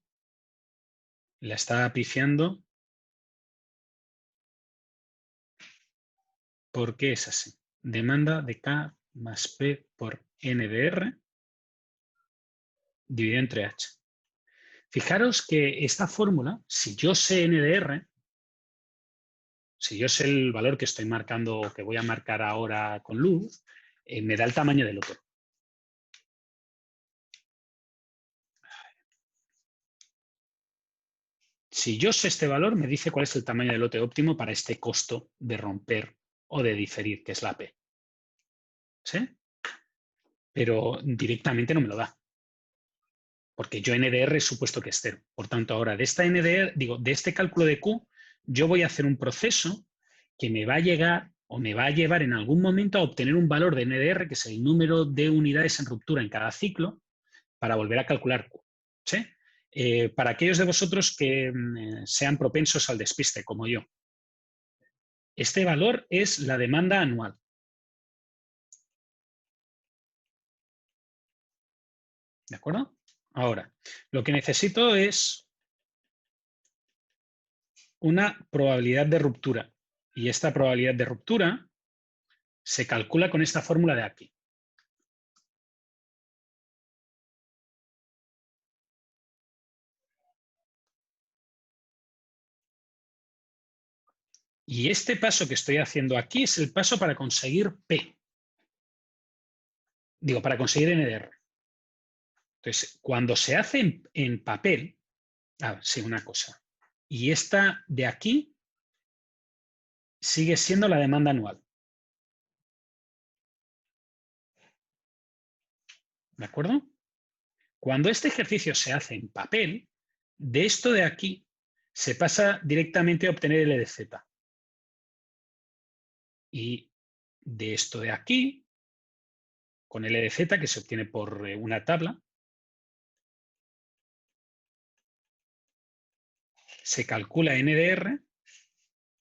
la está pifiando porque es así. Demanda de K más P por N de R dividido entre H. Fijaros que esta fórmula, si yo sé N de R, si yo sé el valor que estoy marcando o que voy a marcar ahora con luz, me da el tamaño del lote. Si yo sé este valor, me dice cuál es el tamaño del lote óptimo para este costo de romper o de diferir, que es la P. ¿Sí? Pero directamente no me lo da. Porque yo NDR he supuesto que es 0. Por tanto, ahora de esta NDR, de este cálculo de Q, yo voy a hacer un proceso que me va a llegar o me va a llevar en algún momento a obtener un valor de NDR, que es el número de unidades en ruptura en cada ciclo, para volver a calcular Q. ¿Sí? Para aquellos de vosotros que sean propensos al despiste, como yo, este valor es la demanda anual. ¿De acuerdo? Ahora, lo que necesito es una probabilidad de ruptura. Y esta probabilidad de ruptura se calcula con esta fórmula de aquí. Y este paso que estoy haciendo aquí es el paso para conseguir P. Digo, para conseguir NDR. Entonces, cuando se hace en papel, sí, una cosa. Y esta de aquí sigue siendo la demanda anual. ¿De acuerdo? Cuando este ejercicio se hace en papel, de esto de aquí se pasa directamente a obtener el LDZ. Y de esto de aquí, con el LDZ, que se obtiene por una tabla, se calcula NDR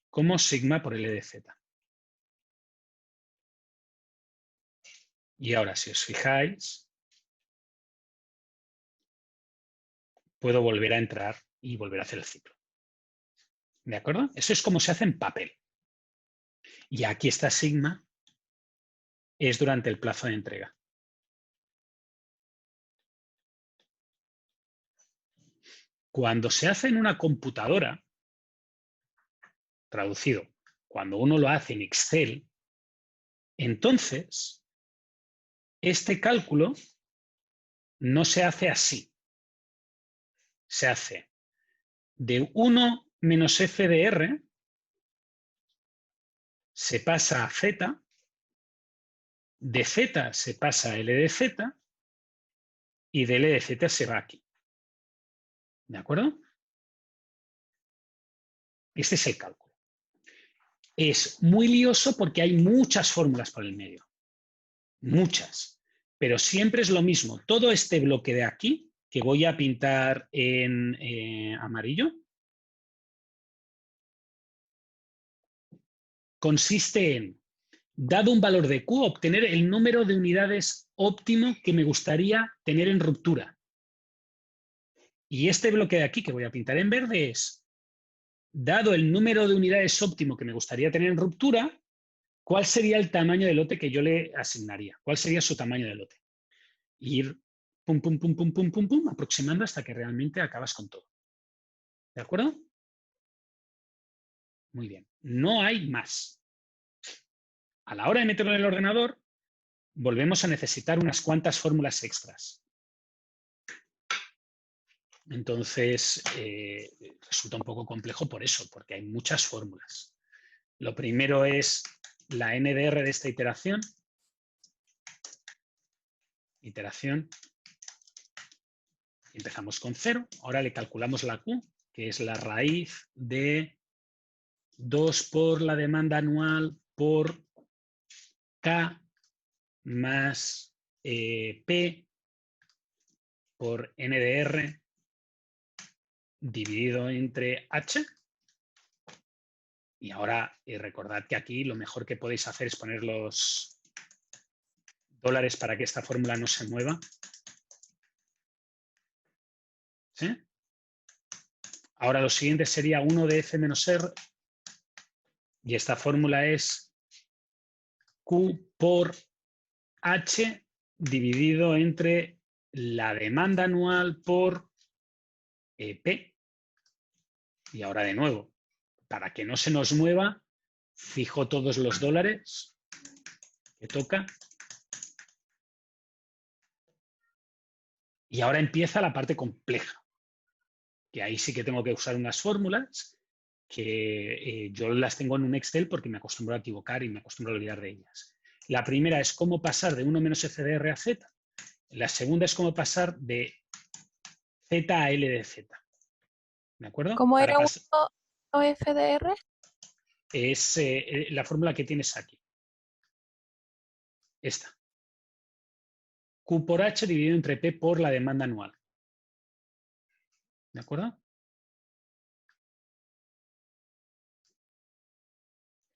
como sigma por LDZ. Y ahora, si os fijáis, puedo volver a entrar y volver a hacer el ciclo. ¿De acuerdo? Eso es como se hace en papel. Y aquí esta sigma es durante el plazo de entrega. Cuando se hace en una computadora, traducido, cuando uno lo hace en Excel, entonces este cálculo no se hace así. Se hace de 1 menos f de r, se pasa a z, de z se pasa a l de z y de l de z se va aquí. ¿De acuerdo? Este es el cálculo. Es muy lioso porque hay muchas fórmulas por el medio. Muchas. Pero siempre es lo mismo. Todo este bloque de aquí, que voy a pintar en amarillo, consiste en, dado un valor de Q, obtener el número de unidades óptimo que me gustaría tener en ruptura. Y este bloque de aquí, que voy a pintar en verde, es, dado el número de unidades óptimo que me gustaría tener en ruptura, ¿cuál sería el tamaño de lote que yo le asignaría? ¿Cuál sería su tamaño de lote? Y ir pum, pum, pum, pum, pum, pum, pum, aproximando hasta que realmente acabas con todo. ¿De acuerdo? Muy bien. No hay más. A la hora de meterlo en el ordenador, volvemos a necesitar unas cuantas fórmulas extras. Entonces, resulta un poco complejo por eso, porque hay muchas fórmulas. Lo primero es la NDR de esta iteración. Iteración. Empezamos con 0. Ahora le calculamos la Q, que es la raíz de 2 por la demanda anual por K más P por NDR dividido entre H. Y ahora recordad que aquí lo mejor que podéis hacer es poner los dólares para que esta fórmula no se mueva. ¿Sí? Ahora lo siguiente sería 1 de F menos R. Y esta fórmula es Q por H dividido entre la demanda anual por P. Y ahora de nuevo, para que no se nos mueva, fijo todos los dólares que toca. Y ahora empieza la parte compleja, que ahí sí que tengo que usar unas fórmulas que yo las tengo en un Excel porque me acostumbro a equivocar y me acostumbro a olvidar de ellas. La primera es cómo pasar de 1 menos FDR a Z. La segunda es cómo pasar de Z a L de Z. ¿De acuerdo? ¿Cómo era 1 FDR? Es la fórmula que tienes aquí. Esta. Q por H dividido entre P por la demanda anual. ¿De acuerdo?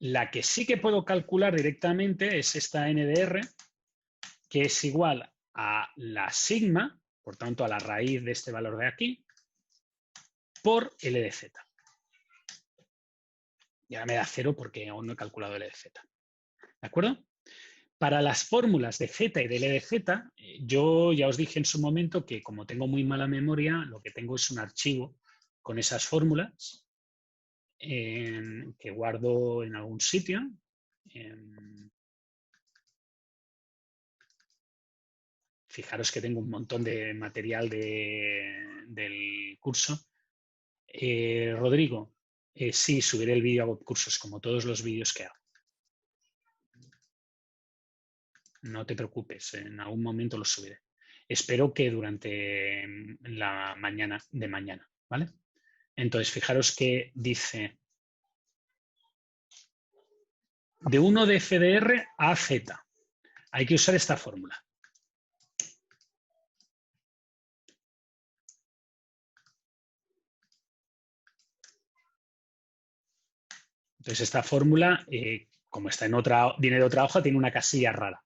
La que sí que puedo calcular directamente es esta NDR, que es igual a la sigma, por tanto a la raíz de este valor de aquí, por L de Z. Y ahora me da 0 porque aún no he calculado L de Z. ¿De acuerdo? Para las fórmulas de Z y de L de Z, yo ya os dije en su momento que como tengo muy mala memoria, lo que tengo es un archivo con esas fórmulas que guardo en algún sitio. Fijaros que tengo un montón de material del curso. Rodrigo, sí, subiré el vídeo a webcursos, como todos los vídeos que hago. No te preocupes, en algún momento los subiré. Espero que durante la mañana de mañana, ¿vale? Entonces, fijaros que dice de 1 de FDR a Z. Hay que usar esta fórmula. Entonces, esta fórmula, como está en viene de otra hoja, tiene una casilla rara.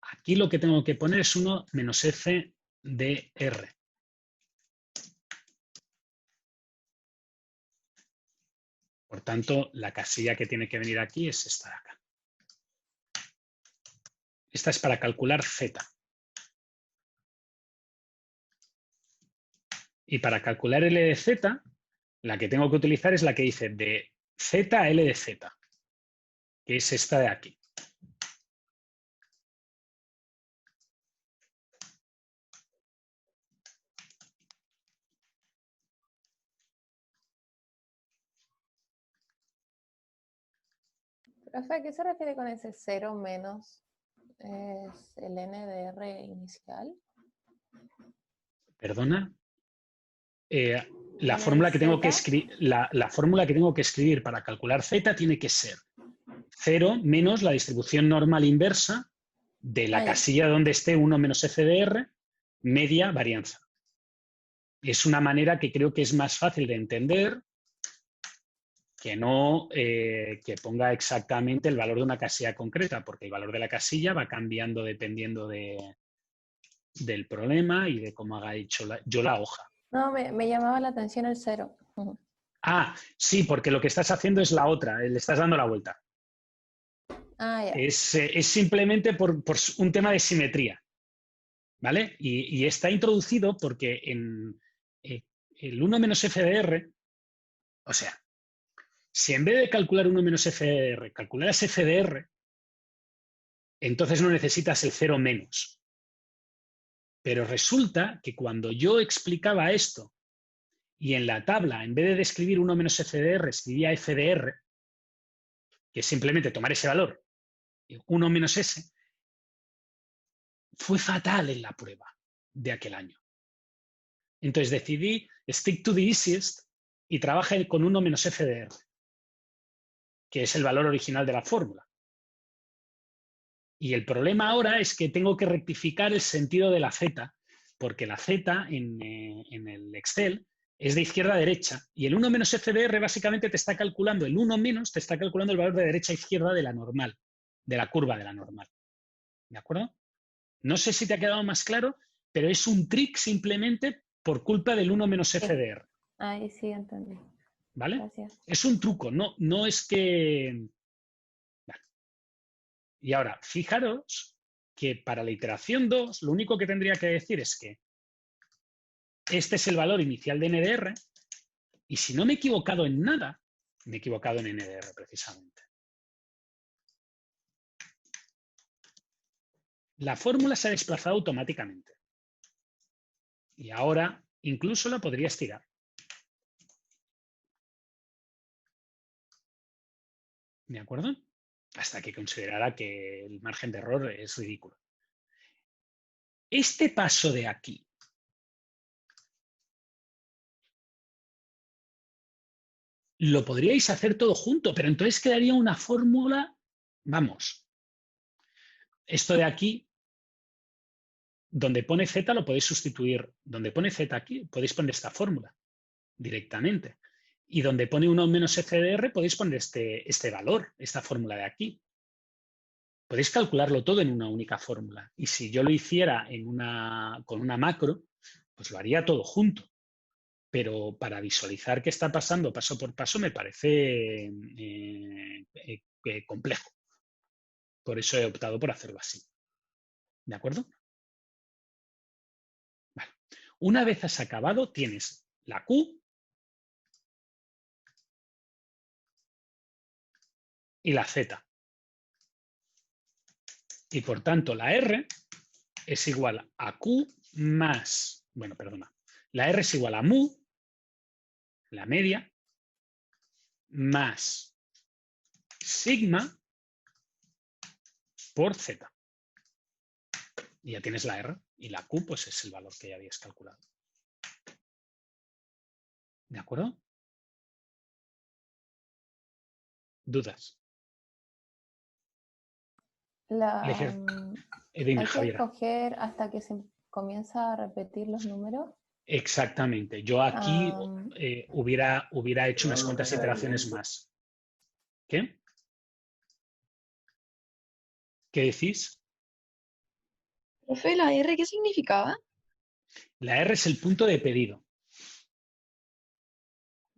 Aquí lo que tengo que poner es 1 menos FDR. Por tanto, la casilla que tiene que venir aquí es esta de acá. Esta es para calcular Z. Y para calcular L de Z, la que tengo que utilizar es la que dice de Z a L de Z, que es esta de aquí. Profe, ¿a qué se refiere con ese 0 menos el NDR inicial? ¿Perdona? La ¿Con fórmula el que tengo que Z? la fórmula que tengo que escribir para calcular Z tiene que ser 0 menos la distribución normal inversa de la Ah, ya. casilla donde esté 1 menos FDR, media varianza. Es una manera que creo que es más fácil de entender que no que ponga exactamente el valor de una casilla concreta, porque el valor de la casilla va cambiando dependiendo del problema y de cómo haga hecho yo la hoja. No, me llamaba la atención el 0. Ah, sí, porque lo que estás haciendo es la otra, le estás dando la vuelta. Ah, ya. Es simplemente por un tema de simetría, ¿vale? Y está introducido porque en el 1 menos FDR, o sea, si en vez de calcular 1 menos FDR, calcularas FDR, entonces no necesitas el 0 menos. Pero resulta que cuando yo explicaba esto y en la tabla, en vez de describir 1 menos FDR, escribía FDR, que es simplemente tomar ese valor, 1 menos S, fue fatal en la prueba de aquel año. Entonces decidí stick to the easiest y trabajé con 1 menos FDR, que es el valor original de la fórmula. Y el problema ahora es que tengo que rectificar el sentido de la Z, porque la Z en el Excel es de izquierda a derecha y el 1 menos FDR básicamente te está calculando, el 1 menos te está calculando el valor de derecha a izquierda de la normal, de la curva de la normal. ¿De acuerdo? No sé si te ha quedado más claro, pero es un trick simplemente por culpa del 1 menos FDR. Ahí sí entendí. ¿Vale? Gracias. Es un truco, no es que... Vale. Y ahora, fijaros que para la iteración 2 lo único que tendría que decir es que este es el valor inicial de NDR y si no me he equivocado en nada, me he equivocado en NDR precisamente. La fórmula se ha desplazado automáticamente y ahora incluso la podría estirar. ¿De acuerdo? Hasta que considerara que el margen de error es ridículo. Este paso de aquí lo podríais hacer todo junto, pero entonces quedaría una fórmula, vamos, esto de aquí, donde pone Z lo podéis sustituir, donde pone Z aquí podéis poner esta fórmula directamente. Y donde pone 1 menos FDR podéis poner este valor, esta fórmula de aquí. Podéis calcularlo todo en una única fórmula. Y si yo lo hiciera con una macro, pues lo haría todo junto. Pero para visualizar qué está pasando paso por paso me parece complejo. Por eso he optado por hacerlo así. ¿De acuerdo? Vale. Una vez has acabado, tienes la Q y la Z. Y por tanto la R es igual a Q más, bueno, perdona, la R es igual a mu, la media, más sigma por Z. Y ya tienes la R y la Q pues es el valor que ya habías calculado. ¿De acuerdo? ¿Dudas? Dime, Hay que Javiera. escoger hasta que se comienza a repetir los números. Exactamente. Yo aquí hubiera hecho unas cuantas iteraciones más. ¿Qué? ¿Qué decís? Profe, ¿la R qué significaba? La R es el punto de pedido.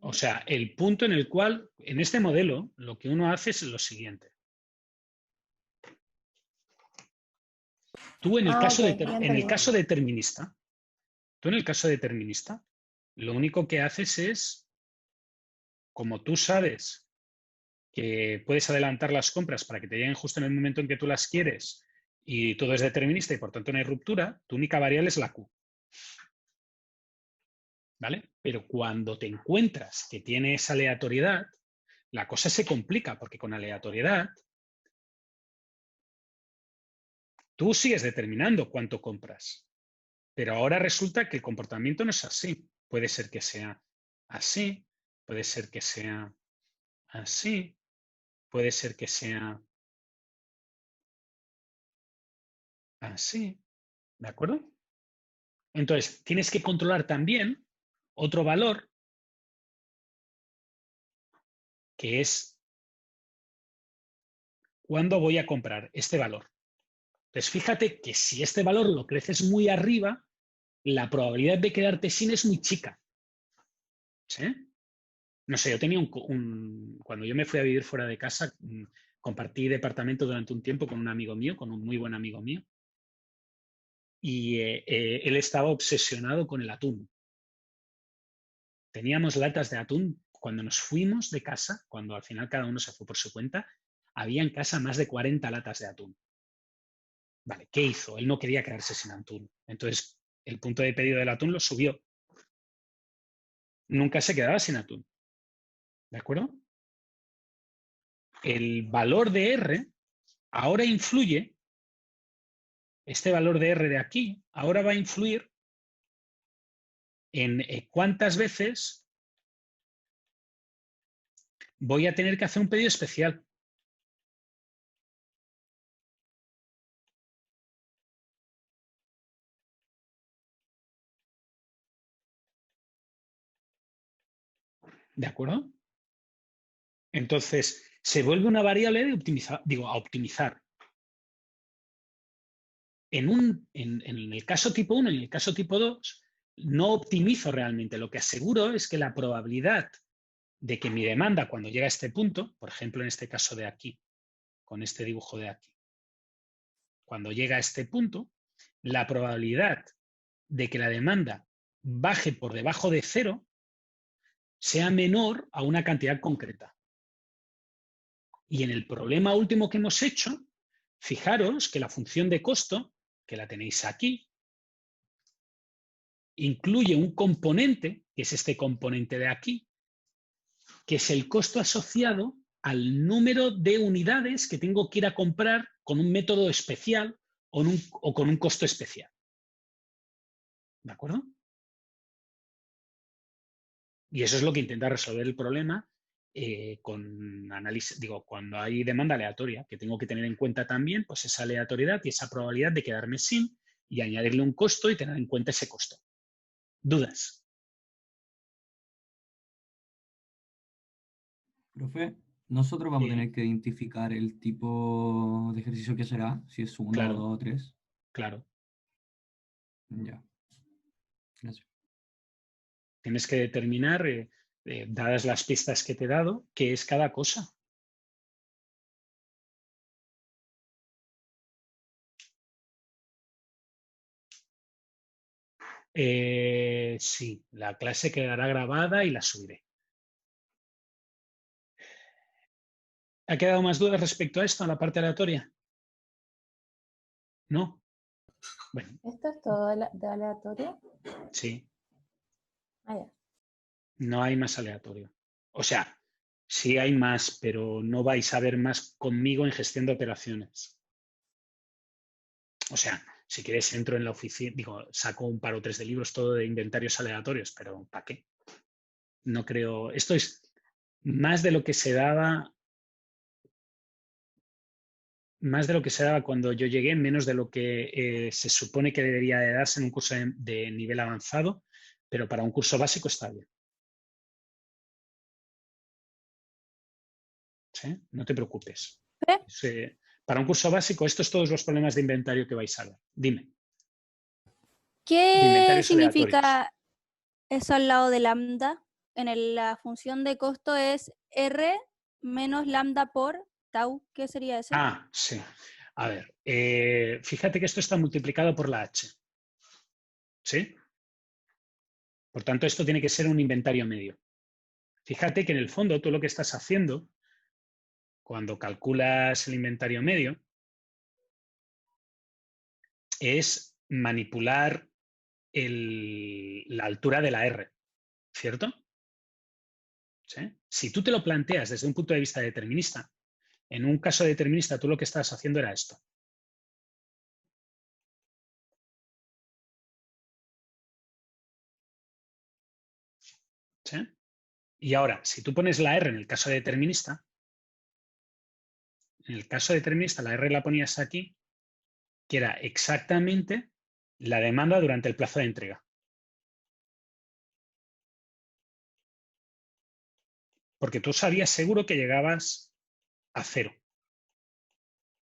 O sea, el punto en el cual, en este modelo, lo que uno hace es lo siguiente. Tú en el caso determinista, lo único que haces es, como tú sabes que puedes adelantar las compras para que te lleguen justo en el momento en que tú las quieres y todo es determinista y por tanto no hay ruptura, tu única variable es la Q. ¿Vale? Pero cuando te encuentras que tienes aleatoriedad, la cosa se complica porque con aleatoriedad tú sigues determinando cuánto compras. Pero ahora resulta que el comportamiento no es así. Puede ser que sea así, puede ser que sea así, puede ser que sea así. ¿De acuerdo? Entonces, tienes que controlar también otro valor que es cuándo voy a comprar este valor. Entonces, fíjate que si este valor lo creces muy arriba, la probabilidad de quedarte sin es muy chica. ¿Sí? No sé, yo tenía cuando yo me fui a vivir fuera de casa, compartí departamento durante un tiempo con un amigo mío, con un muy buen amigo mío, y él estaba obsesionado con el atún. Teníamos latas de atún. Cuando nos fuimos de casa, cuando al final cada uno se fue por su cuenta, había en casa más de 40 latas de atún. Vale, ¿qué hizo? Él no quería quedarse sin atún. Entonces, el punto de pedido del atún lo subió. Nunca se quedaba sin atún. ¿De acuerdo? El valor de R ahora influye, este valor de R de aquí, ahora va a influir en cuántas veces voy a tener que hacer un pedido especial. ¿De acuerdo? Entonces, se vuelve una variable de optimizar, a optimizar. En el caso tipo 1 y en el caso tipo 2, no optimizo realmente. Lo que aseguro es que la probabilidad de que mi demanda cuando llega a este punto, por ejemplo en este caso de aquí, con este dibujo de aquí, cuando llega a este punto, la probabilidad de que la demanda baje por debajo de 0 sea menor a una cantidad concreta. Y en el problema último que hemos hecho, fijaros que la función de costo, que la tenéis aquí, incluye un componente, que es este componente de aquí, que es el costo asociado al número de unidades que tengo que ir a comprar con un método especial o con un costo especial. ¿De acuerdo? Y eso es lo que intenta resolver el problema con análisis, cuando hay demanda aleatoria, que tengo que tener en cuenta también pues esa aleatoriedad y esa probabilidad de quedarme sin y añadirle un costo y tener en cuenta ese costo. ¿Dudas? Profe, nosotros vamos a tener que identificar el tipo de ejercicio que será, si es 1, Claro. 2 o 3. Claro. Ya. Gracias. Tienes que determinar, dadas las pistas que te he dado, qué es cada cosa. Sí, la clase quedará grabada y la subiré. ¿Ha quedado más dudas respecto a esto, a la parte aleatoria? ¿No? Bueno, ¿Esto es todo de aleatorio? sí, Ah, ya. no hay más aleatorio. O sea, sí hay más, pero no vais a ver más conmigo en gestión de operaciones. O sea, si quieres entro en la oficina, saco un par o tres de libros, todo de inventarios aleatorios, pero ¿para qué? No creo. Esto es más de lo que se daba. Más de lo que se daba cuando yo llegué, menos de lo que se supone que debería de darse en un curso de nivel avanzado, pero para un curso básico está bien. ¿Sí? No te preocupes. Para un curso básico, estos todos los problemas de inventario que vais a ver. Dime. ¿Qué significa eso al lado de lambda? La función de costo es R menos lambda por tau. ¿Qué sería eso? Ah, sí. A ver, fíjate que esto está multiplicado por la H. ¿Sí? Por tanto, esto tiene que ser un inventario medio. Fíjate que en el fondo tú lo que estás haciendo cuando calculas el inventario medio es manipular la altura de la R, ¿cierto? ¿Sí? Si tú te lo planteas desde un punto de vista determinista, en un caso determinista tú lo que estás haciendo era esto. ¿Sí? Y ahora, si tú pones la R en el caso determinista, la R la ponías aquí, que era exactamente la demanda durante el plazo de entrega. Porque tú sabías seguro que llegabas a 0.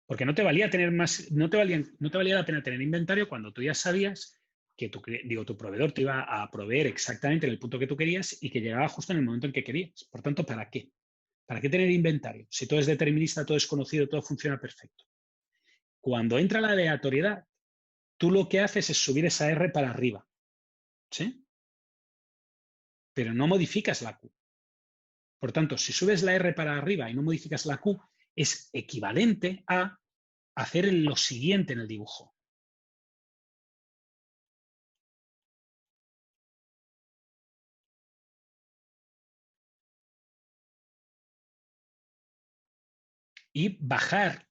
Porque no te valía tener más, no te valía la pena tener inventario cuando tú ya sabías que tu proveedor te iba a proveer exactamente en el punto que tú querías y que llegaba justo en el momento en que querías. Por tanto, ¿para qué? ¿Para qué tener inventario? Si todo es determinista, todo es conocido, todo funciona perfecto. Cuando entra la aleatoriedad, tú lo que haces es subir esa R para arriba. ¿Sí? Pero no modificas la Q. Por tanto, si subes la R para arriba y no modificas la Q, es equivalente a hacer lo siguiente en el dibujo. Y bajar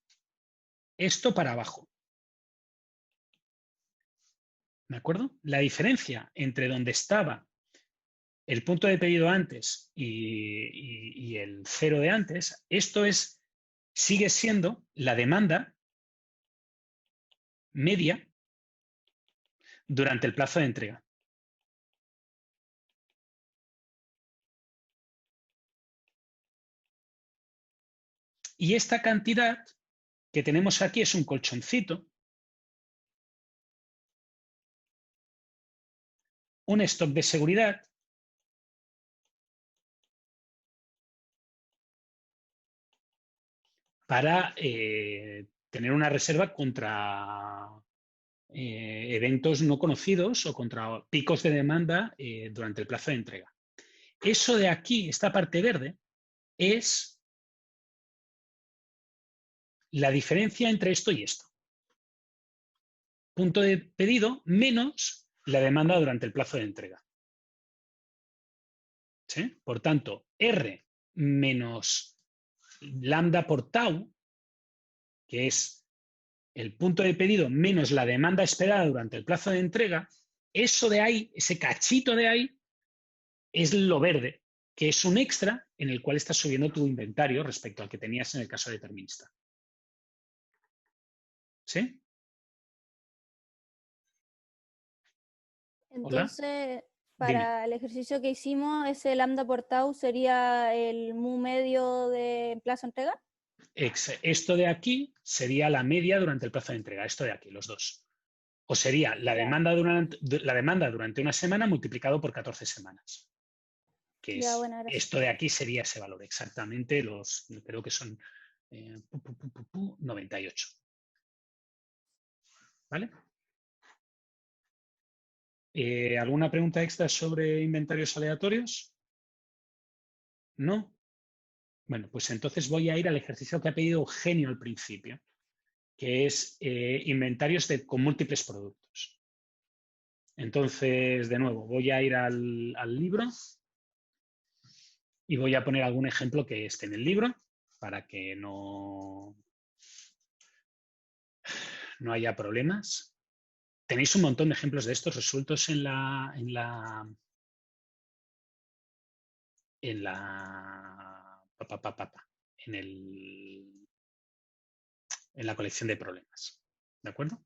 esto para abajo. ¿De acuerdo? La diferencia entre donde estaba el punto de pedido antes y el 0 de antes, esto sigue siendo la demanda media durante el plazo de entrega. Y esta cantidad que tenemos aquí es un colchoncito, un stock de seguridad, para tener una reserva contra eventos no conocidos o contra picos de demanda durante el plazo de entrega. Eso de aquí, esta parte verde, es la diferencia entre esto y esto. Punto de pedido menos la demanda durante el plazo de entrega. ¿Sí? Por tanto, R menos lambda por tau, que es el punto de pedido menos la demanda esperada durante el plazo de entrega, eso de ahí, ese cachito de ahí, es lo verde, que es un extra en el cual estás subiendo tu inventario respecto al que tenías en el caso determinista. ¿Sí? Entonces, para el ejercicio que hicimos, ese lambda por tau sería el mu medio de plazo de entrega. Esto de aquí sería la media durante el plazo de entrega, esto de aquí, los dos. O sería la demanda durante una semana multiplicado por 14 semanas. Que es, bueno, esto de aquí sería ese valor, exactamente creo que son 98. ¿Vale? ¿Alguna pregunta extra sobre inventarios aleatorios? ¿No? Bueno, pues entonces voy a ir al ejercicio que ha pedido Eugenio al principio, que es inventarios con múltiples productos. Entonces, de nuevo, voy a ir al libro y voy a poner algún ejemplo que esté en el libro para que no haya problemas. Tenéis un montón de ejemplos de estos resueltos en la colección de problemas. ¿De acuerdo?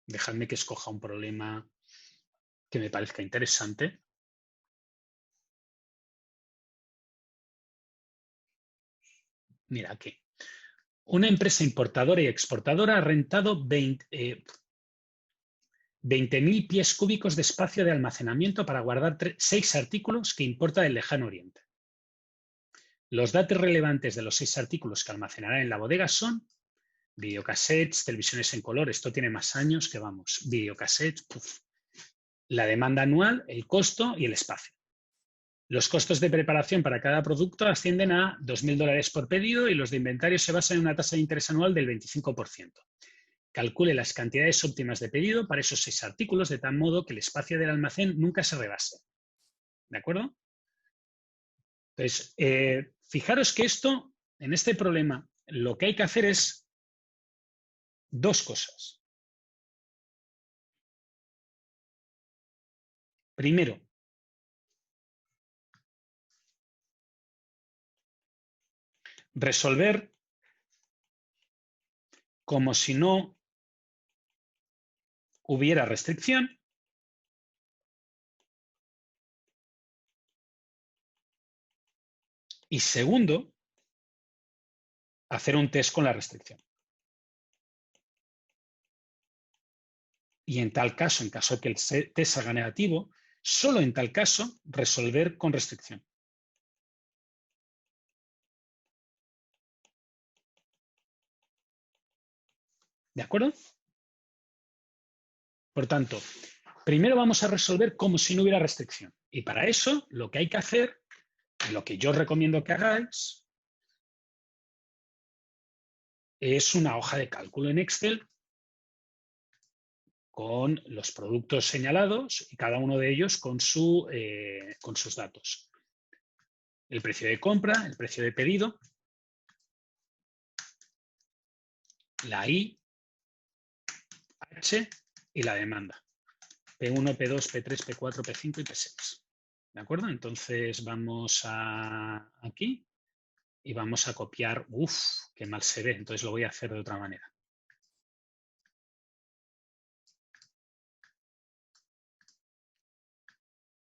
Dejadme que escoja un problema que me parezca interesante. Mira aquí. Una empresa importadora y exportadora ha rentado 20.000 pies cúbicos de espacio de almacenamiento para guardar 6 artículos que importa del lejano oriente. Los datos relevantes de los 6 artículos que almacenará en la bodega son videocassettes, televisiones en color, esto tiene más años que vamos, videocassettes, la demanda anual, el costo y el espacio. Los costos de preparación para cada producto ascienden a $2.000 por pedido y los de inventario se basan en una tasa de interés anual del 25%. Calcule las cantidades óptimas de pedido para esos 6 artículos de tal modo que el espacio del almacén nunca se rebase. ¿De acuerdo? Entonces, fijaros que esto, en este problema, lo que hay que hacer es 2 cosas. Primero, resolver como si no hubiera restricción. Y segundo, hacer un test con la restricción. Y en tal caso, en caso de que el test salga negativo, solo en tal caso resolver con restricción. ¿De acuerdo? Por tanto, primero vamos a resolver como si no hubiera restricción. Y para eso, lo que hay que hacer, lo que yo os recomiendo que hagáis, es una hoja de cálculo en Excel con los productos señalados y cada uno de ellos con sus datos. El precio de compra, el precio de pedido, la I, H y la demanda. P1, P2, P3, P4, P5 y P6. ¿De acuerdo? Entonces vamos aquí y vamos a copiar. ¡Uf! ¡Qué mal se ve! Entonces lo voy a hacer de otra manera.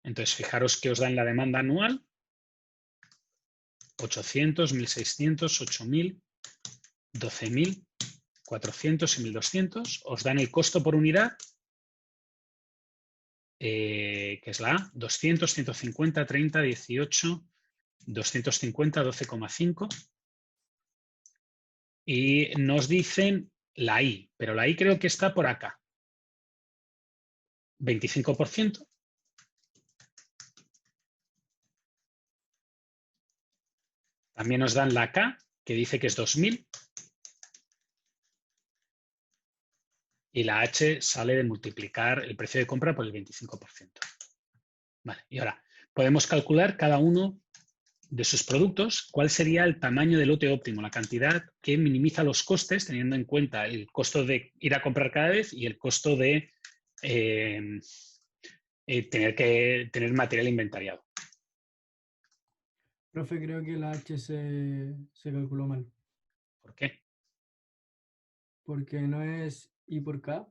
Entonces, fijaros que os dan la demanda anual, 800, 1.600, 8.000, 12.000, 400 y 1.200. Os dan el costo por unidad, que es la A, 200, 150, 30, 18, 250, 12,5. Y nos dicen la I, pero la I creo que está por acá. 25%. También nos dan la K, que dice que es 2000. Y la H sale de multiplicar el precio de compra por el 25%. Vale, y ahora podemos calcular cada uno de sus productos, cuál sería el tamaño del lote óptimo, la cantidad que minimiza los costes, teniendo en cuenta el costo de ir a comprar cada vez y el costo de tener material inventariado. Profe, creo que la H se calculó mal, ¿Por qué? porque no es I por K.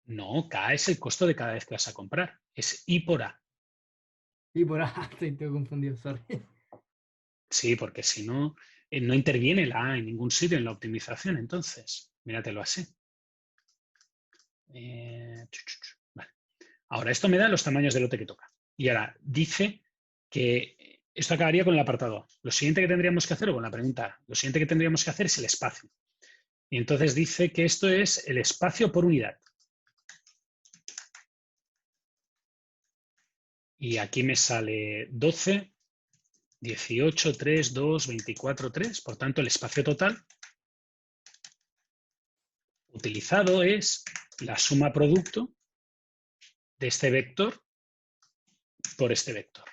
No, K es el costo de cada vez que vas a comprar. Es I por A. I por A, estoy confundido, sorry. Sí, porque si no, no interviene la A en ningún sitio en la optimización. Entonces, míratelo así. Vale. Ahora, esto me da los tamaños del lote que toca. Y ahora, dice que esto acabaría con el apartado A. Lo siguiente que tendríamos que hacer, o con la pregunta A, lo siguiente que tendríamos que hacer es el espacio. Y entonces dice que esto es el espacio por unidad. Y aquí me sale 12, 18, 3, 2, 24, 3. Por tanto, el espacio total utilizado es la suma producto de este vector por este vector.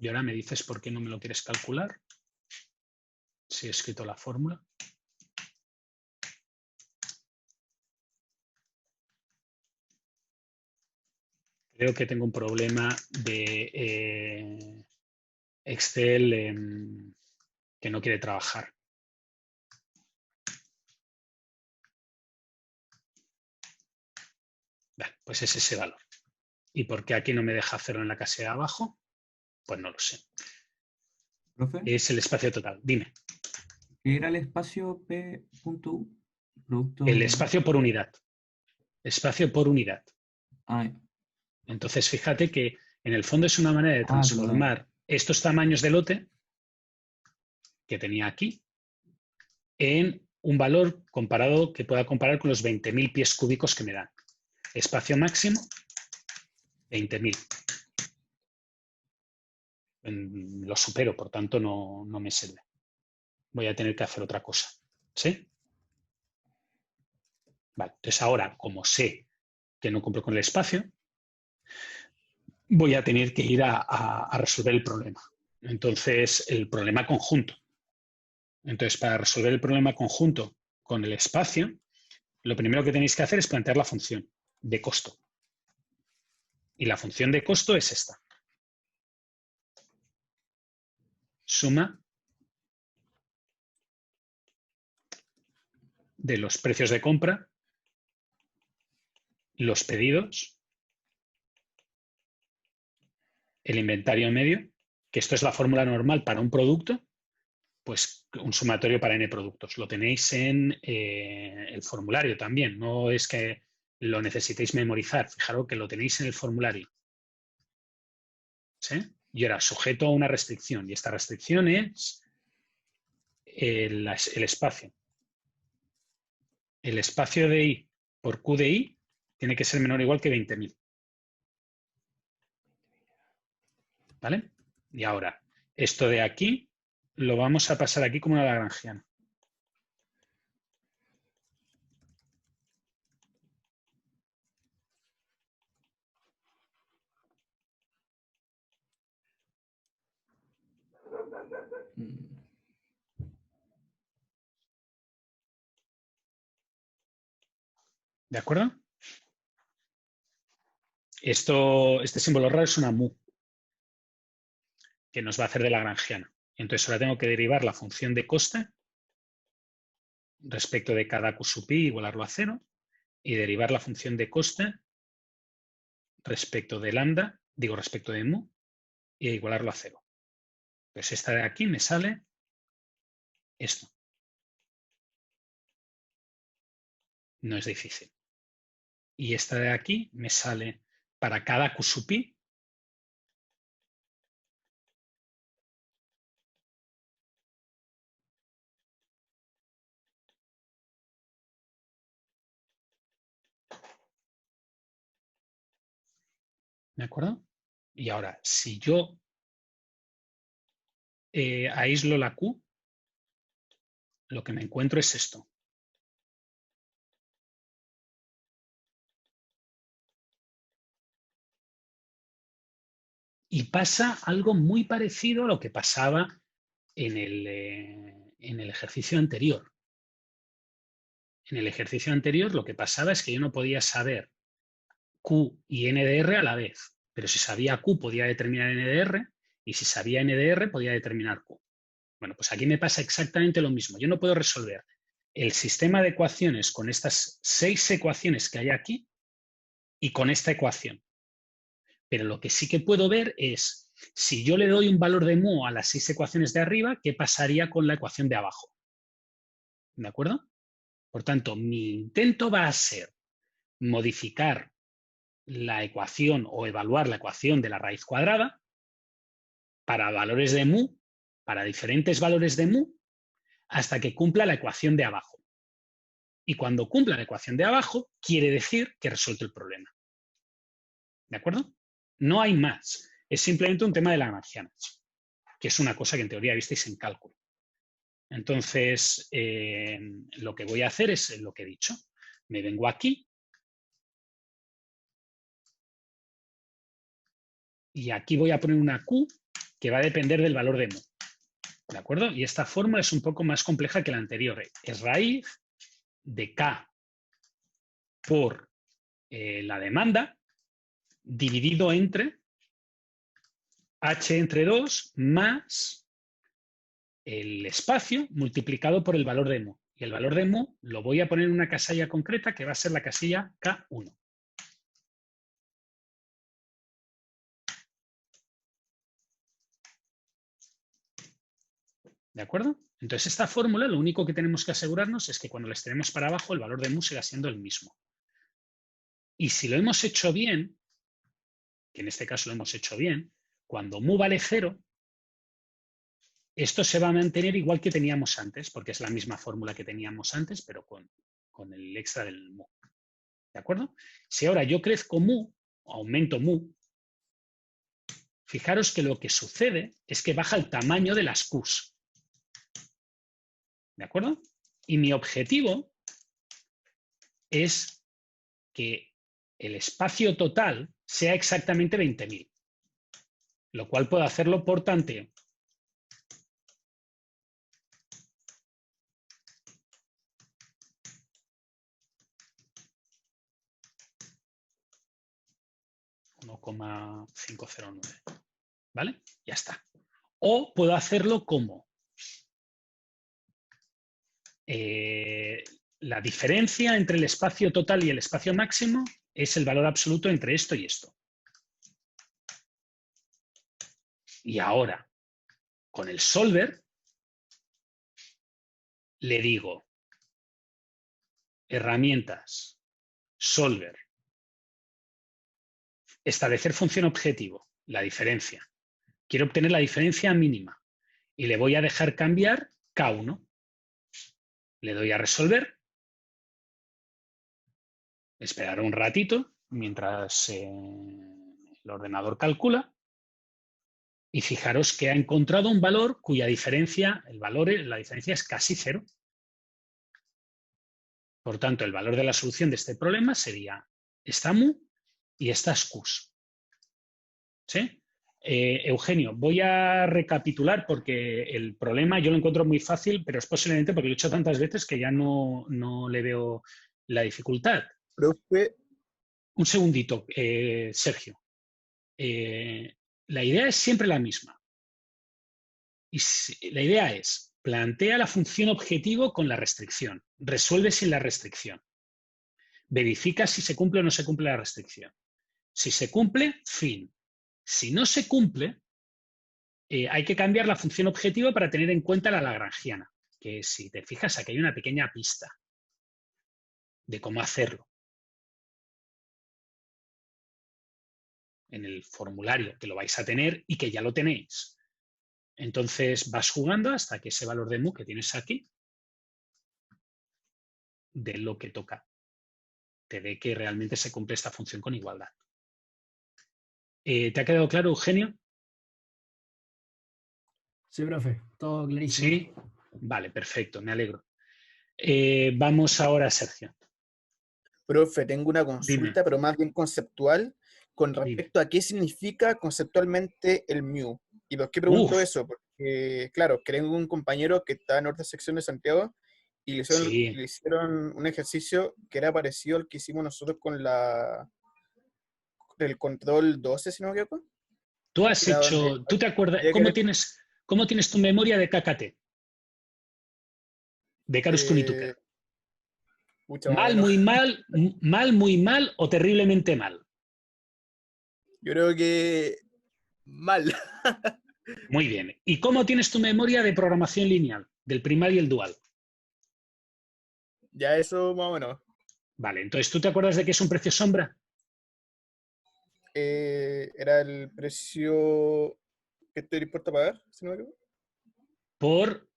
Y ahora me dices por qué no me lo quieres calcular. Si he escrito la fórmula. Creo que tengo un problema de Excel que no quiere trabajar. Vale, pues es ese valor. ¿Y por qué aquí no me deja hacerlo en la casilla de abajo? Pues no lo sé. Profe, Es el espacio total. Dime. ¿qué era el espacio P.U? Producto... El espacio por unidad. Espacio por unidad. Ah, Entonces, fíjate que en el fondo es una manera de transformar estos tamaños de lote que tenía aquí en un valor comparado que pueda comparar con los 20.000 pies cúbicos que me dan. Espacio máximo, 20.000. Lo supero, por tanto no me sirve. Voy a tener que hacer otra cosa. ¿Sí? Vale, entonces ahora, como sé que no cumplo con el espacio, voy a tener que ir a resolver el problema. Entonces, el problema conjunto. Entonces, para resolver el problema conjunto con el espacio, lo primero que tenéis que hacer es plantear la función de costo. Y la función de costo es esta. Suma de los precios de compra, los pedidos, el inventario medio, que esto es la fórmula normal para un producto, pues un sumatorio para n productos. Lo tenéis en el formulario también, no es que lo necesitéis memorizar, fijaros que lo tenéis en el formulario. ¿Sí? Y ahora, sujeto a una restricción, y esta restricción es el espacio. El espacio de I por Q de I tiene que ser menor o igual que 20.000. ¿Vale? Y ahora, esto de aquí lo vamos a pasar aquí como una lagrangiana. ¿De acuerdo? Este símbolo raro es una mu, que nos va a hacer de lagrangiana. Entonces ahora tengo que derivar la función de coste respecto de cada Q sub i, igualarlo a 0, y derivar la función de coste respecto de lambda, digo respecto de mu, y igualarlo a 0. Pues esta de aquí me sale esto. No es difícil. Y esta de aquí me sale para cada Q sub i. ¿De acuerdo? Y ahora, si yo aíslo la Q, lo que me encuentro es esto. Y pasa algo muy parecido a lo que pasaba en el ejercicio anterior. En el ejercicio anterior lo que pasaba es que yo no podía saber Q y NDR a la vez, pero si sabía Q podía determinar NDR y si sabía NDR podía determinar Q. Bueno, pues aquí me pasa exactamente lo mismo. Yo no puedo resolver el sistema de ecuaciones con estas 6 ecuaciones que hay aquí y con esta ecuación. Pero lo que sí que puedo ver es, si yo le doy un valor de mu a las 6 ecuaciones de arriba, ¿qué pasaría con la ecuación de abajo? ¿De acuerdo? Por tanto, mi intento va a ser modificar la ecuación o evaluar la ecuación de la raíz cuadrada para valores de mu, para diferentes valores de mu, hasta que cumpla la ecuación de abajo. Y cuando cumpla la ecuación de abajo, quiere decir que he resuelto el problema. ¿De acuerdo? No hay más. Es simplemente un tema de Lagrangianas, que es una cosa que en teoría visteis en cálculo. Entonces, lo que voy a hacer es lo que he dicho. Me vengo aquí y aquí voy a poner una Q que va a depender del valor de mu. ¿De acuerdo? Y esta fórmula es un poco más compleja que la anterior. Es raíz de K por la demanda dividido entre H entre 2 más el espacio multiplicado por el valor de mu. Y el valor de mu lo voy a poner en una casilla concreta que va a ser la casilla K1. ¿De acuerdo? Entonces esta fórmula lo único que tenemos que asegurarnos es que cuando la estiremos para abajo el valor de mu siga siendo el mismo. Y si lo hemos hecho bien, que en este caso lo hemos hecho bien, cuando mu vale 0, esto se va a mantener igual que teníamos antes, porque es la misma fórmula que teníamos antes, pero con el extra del mu. ¿De acuerdo? Si ahora yo crezco mu, o aumento mu, fijaros que lo que sucede es que baja el tamaño de las Qs. ¿De acuerdo? Y mi objetivo es que el espacio total sea exactamente 20.000, lo cual puedo hacerlo por tanteo. .509, ¿vale? Ya está. O puedo hacerlo como la diferencia entre el espacio total y el espacio máximo es el valor absoluto entre esto y esto. Y ahora, con el solver, le digo herramientas, solver, establecer función objetivo, la diferencia. Quiero obtener la diferencia mínima y le voy a dejar cambiar K1. Le doy a resolver. Esperar un ratito mientras el ordenador calcula. Y fijaros que ha encontrado un valor cuya diferencia, la diferencia es casi 0. Por tanto, el valor de la solución de este problema sería esta mu y estas Qs. ¿Sí? Eugenio, voy a recapitular porque el problema yo lo encuentro muy fácil, pero es posiblemente porque lo he hecho tantas veces que ya no le veo la dificultad. Profe, Un segundito, Sergio. La idea es siempre la misma. Y la idea es, plantea la función objetivo con la restricción. Resuelve sin la restricción. Verifica si se cumple o no se cumple la restricción. Si se cumple, fin. Si no se cumple, hay que cambiar la función objetivo para tener en cuenta la lagrangiana. Que si te fijas, aquí hay una pequeña pista. de cómo hacerlo. En el formulario que lo vais a tener y que ya lo tenéis. Entonces vas jugando hasta que ese valor de mu que tienes aquí, de lo que toca, te dé que realmente se cumple esta función con igualdad. ¿Te ha quedado claro, Eugenio? Sí, profe, todo clarísimo. Sí. Vale, perfecto, me alegro. Vamos ahora a Sergio. Profe, tengo una Dime. consulta, pero más bien conceptual, con Dime. respecto a qué significa conceptualmente el mu. ¿Y por qué pregunto Uf. eso? Porque, claro, tengo un compañero que está en otra sección de Santiago y Sí. le hicieron un ejercicio que era parecido al que hicimos nosotros con el control 12, si no me equivoco. Tú has Era donde hecho, ¿tú te acuerdas había que cómo tienes tu memoria de KKT? De Karus-Kuni Tucker. Mucho más o ¿Mal, menos. muy mal o terriblemente mal? Yo creo que mal. Muy bien. ¿Y cómo tienes tu memoria de programación lineal, del primal y el dual? Ya eso más o menos. Vale, entonces, ¿tú te acuerdas de qué es un precio sombra? Era el precio que estoy dispuesto a pagar, si no me equivoco. Por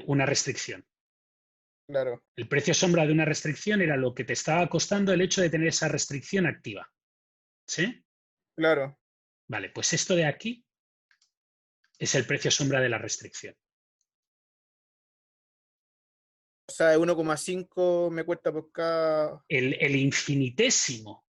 una restricción. Claro, El precio sombra de una restricción era lo que te estaba costando el hecho de tener esa restricción activa. ¿Sí? claro. Vale, pues esto de aquí es el precio sombra de la restricción. O sea, 1,5 me cuesta por cada... El infinitésimo,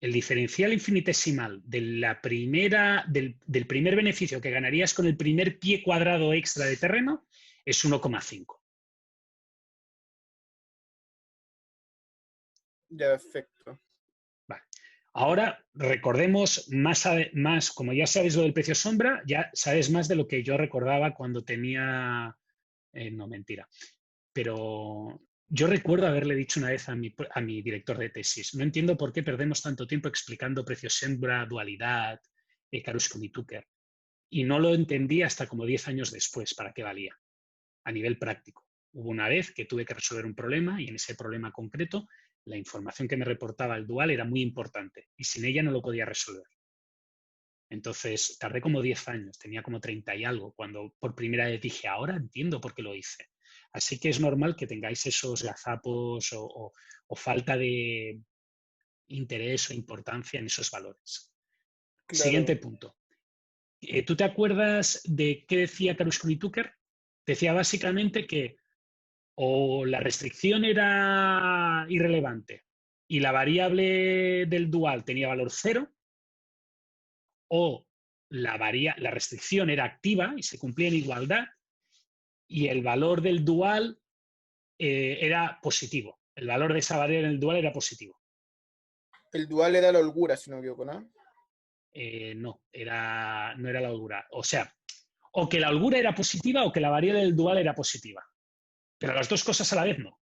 el diferencial infinitesimal de la del primer beneficio que ganarías con el primer pie cuadrado extra de terreno es 1,5. Ya, perfecto. Vale. Ahora recordemos más, como ya sabes lo del precio sombra, ya sabes más de lo que yo recordaba cuando tenía... no, mentira. Pero yo recuerdo haberle dicho una vez a mi director de tesis, no entiendo por qué perdemos tanto tiempo explicando precio sombra, dualidad, Karus-Kuni Tucker. Y no lo entendí hasta como 10 años después para qué valía, a nivel práctico. Hubo una vez que tuve que resolver un problema y en ese problema concreto la información que me reportaba el dual era muy importante y sin ella no lo podía resolver. Entonces tardé como 10 años, tenía como 30 y algo, cuando por primera vez dije, ahora entiendo por qué lo hice. Así que es normal que tengáis esos gazapos o falta de interés o importancia en esos valores. Claro. Siguiente punto. ¿Tú te acuerdas de qué decía Karus-Kuni Tucker? Decía básicamente que o la restricción era irrelevante y la variable del dual tenía valor 0, o la restricción era activa y se cumplía en igualdad y el valor del dual era positivo. El valor de esa variable en el dual era positivo. El dual era la holgura, si no me equivoco, ¿no? No era la holgura. O sea, o que la holgura era positiva o que la variable del dual era positiva. Pero las dos cosas a la vez no.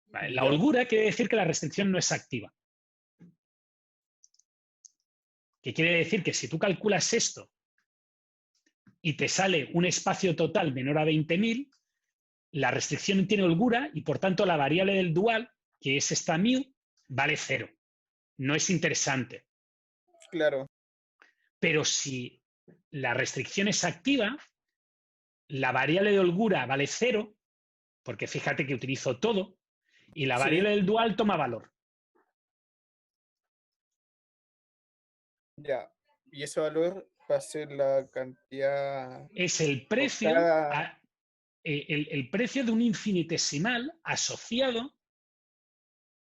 ¿Vale? La Ya. holgura quiere decir que la restricción no es activa. Que quiere decir que si tú calculas esto y te sale un espacio total menor a 20.000, la restricción tiene holgura y por tanto la variable del dual, que es esta mu, vale 0. No es interesante. Claro. Pero si la restricción es activa, la variable de holgura vale 0, porque fíjate que utilizo todo, y la Sí. variable del dual toma valor. Ya. Y ese valor va a ser la cantidad... Es el precio, cada- el precio de un infinitesimal asociado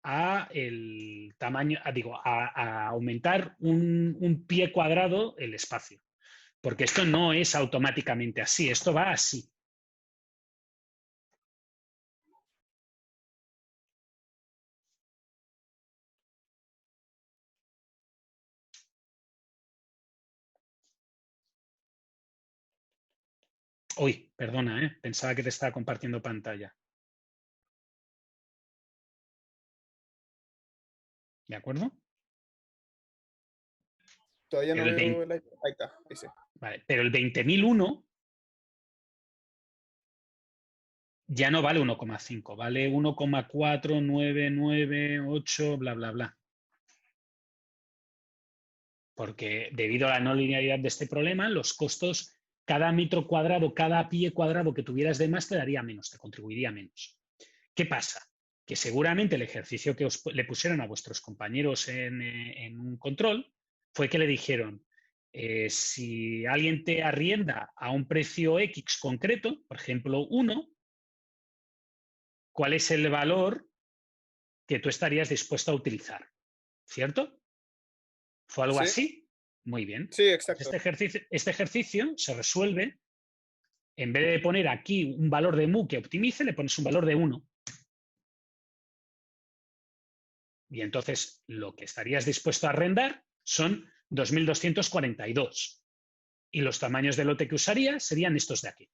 a el tamaño, a aumentar un pie cuadrado el espacio. Porque esto no es automáticamente así, esto va así. Uy, perdona, pensaba que te estaba compartiendo pantalla. ¿De acuerdo? Todavía no El veo la... Ahí está, ahí sí. Vale, pero el 20.001 ya no vale 1,5, vale 1,4998, bla, bla, bla. Porque debido a la no linealidad de este problema, los costos, cada metro cuadrado, cada pie cuadrado que tuvieras de más te daría menos, te contribuiría menos. ¿Qué pasa? Que seguramente el ejercicio que le pusieron a vuestros compañeros en un control fue que le dijeron, si alguien te arrienda a un precio X concreto, por ejemplo 1, ¿cuál es el valor que tú estarías dispuesto a utilizar? ¿Cierto? ¿Fue algo Sí. así? Muy bien. Sí, exacto. Este ejercicio se resuelve, en vez de poner aquí un valor de mu que optimice, le pones un valor de 1. Y entonces lo que estarías dispuesto a arrendar son 2.242. Y los tamaños de lote que usarías serían estos de aquí.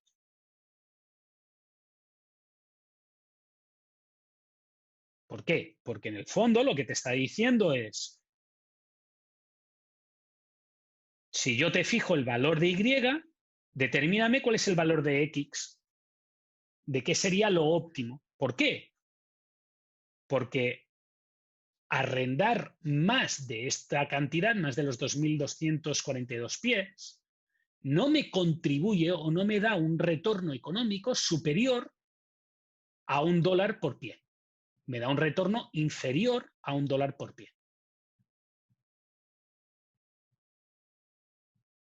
¿Por qué? Porque en el fondo lo que te está diciendo es, si yo te fijo el valor de Y, determíname cuál es el valor de X, de qué sería lo óptimo. ¿Por qué? Porque arrendar más de esta cantidad, más de los 2.242 pies, no me contribuye o no me da un retorno económico superior a $1 por pie. Me da un retorno inferior a $1 por pie.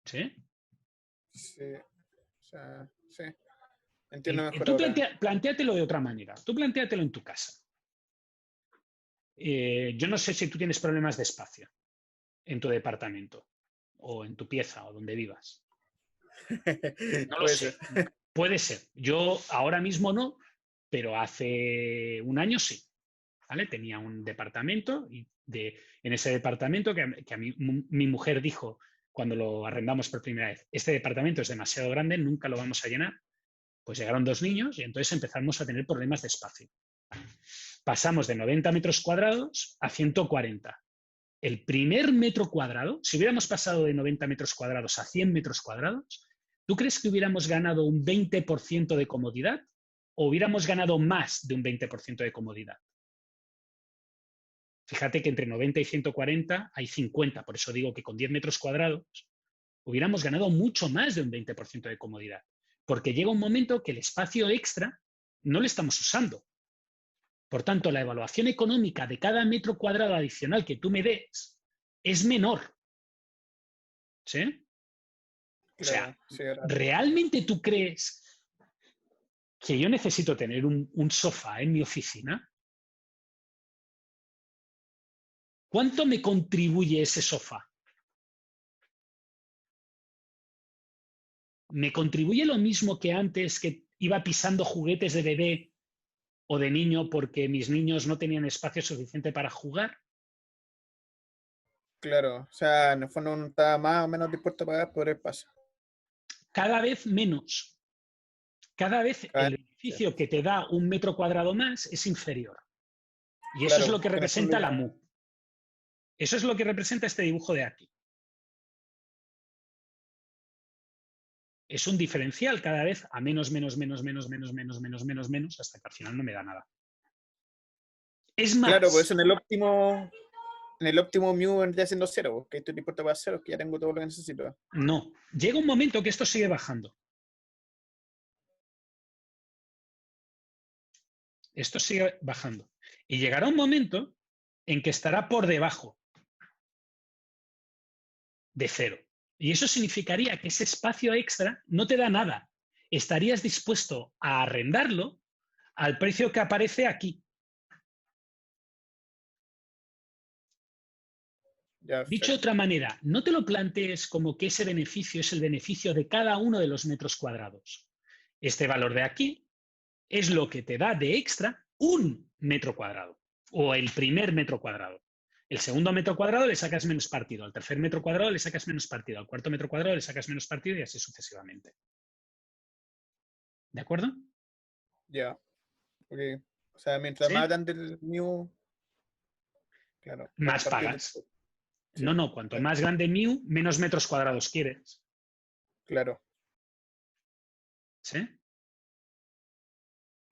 ¿Sí? Sí. O sea, sí. Entiendo mejor Tú ahora. plantéatelo de otra manera. Tú plantéatelo en tu casa. Yo no sé si tú tienes problemas de espacio en tu departamento o en tu pieza o donde vivas. No lo Puede sé. ser. Puede ser. Yo ahora mismo no, pero hace un año sí. ¿Vale? Tenía un departamento y en ese departamento que a mí mi mujer dijo cuando lo arrendamos por primera vez, este departamento es demasiado grande, nunca lo vamos a llenar. Pues llegaron 2 niños y entonces empezamos a tener problemas de espacio. Pasamos de 90 metros cuadrados a 140. El primer metro cuadrado, si hubiéramos pasado de 90 metros cuadrados a 100 metros cuadrados, ¿tú crees que hubiéramos ganado un 20% de comodidad o hubiéramos ganado más de un 20% de comodidad? Fíjate que entre 90 y 140 hay 50, por eso digo que con 10 metros cuadrados hubiéramos ganado mucho más de un 20% de comodidad, porque llega un momento que el espacio extra no lo estamos usando. Por tanto, la evaluación económica de cada metro cuadrado adicional que tú me des es menor. ¿Sí? O sea, Claro, sí, ahora. ¿realmente tú crees que yo necesito tener un sofá en mi oficina? ¿Cuánto me contribuye ese sofá? ¿Me contribuye lo mismo que antes, que iba pisando juguetes de bebé o de niño porque mis niños no tenían espacio suficiente para jugar? Claro, o sea, en el fondo uno está más o menos dispuesto a pagar por espacio. Cada vez menos. Cada vez Cada el vez, beneficio que te da un metro cuadrado más es inferior. Y eso claro, es lo que en el representa fondo la MU. Eso es lo que representa este dibujo de aquí. Es un diferencial cada vez a menos, menos, menos, menos, menos, menos, menos, menos, menos, hasta que al final no me da nada. Es más, claro, pues en el óptimo mu vendría siendo 0, que estoy dispuesto a pagar 0, que ya tengo todo lo que necesito. no. Llega un momento que esto sigue bajando. Esto sigue bajando. Y llegará un momento en que estará por debajo de 0. Y eso significaría que ese espacio extra no te da nada. Estarías dispuesto a arrendarlo al precio que aparece aquí. Ya, Dicho de otra manera, no te lo plantees como que ese beneficio es el beneficio de cada uno de los metros cuadrados. Este valor de aquí es lo que te da de extra un metro cuadrado o el primer metro cuadrado. El segundo metro cuadrado le sacas menos partido, al tercer metro cuadrado le sacas menos partido, al cuarto metro cuadrado le sacas menos partido y así sucesivamente. ¿De acuerdo? ya. Ok. O sea, mientras ¿Sí? más grande el mu, claro, Más a partir pagas. sí, No, cuanto claro. más grande mu, menos metros cuadrados quieres. Claro. ¿Sí?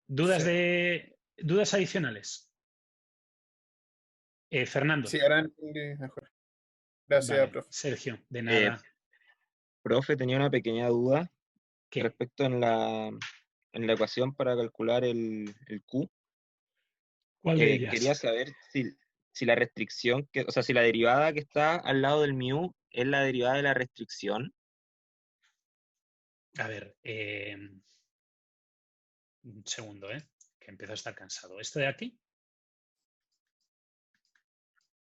¿Dudas adicionales? Fernando. Sí, ahora entendí mejor. Gracias, Vale, profe. Sergio, de nada. Profe, tenía una pequeña duda ¿Qué? respecto en la ecuación para calcular el Q. ¿Cuál de ellas? Quería saber si la restricción, o sea, si la derivada que está al lado del mu es la derivada de la restricción. A ver, un segundo, que empiezo a estar cansado. ¿Esto de aquí?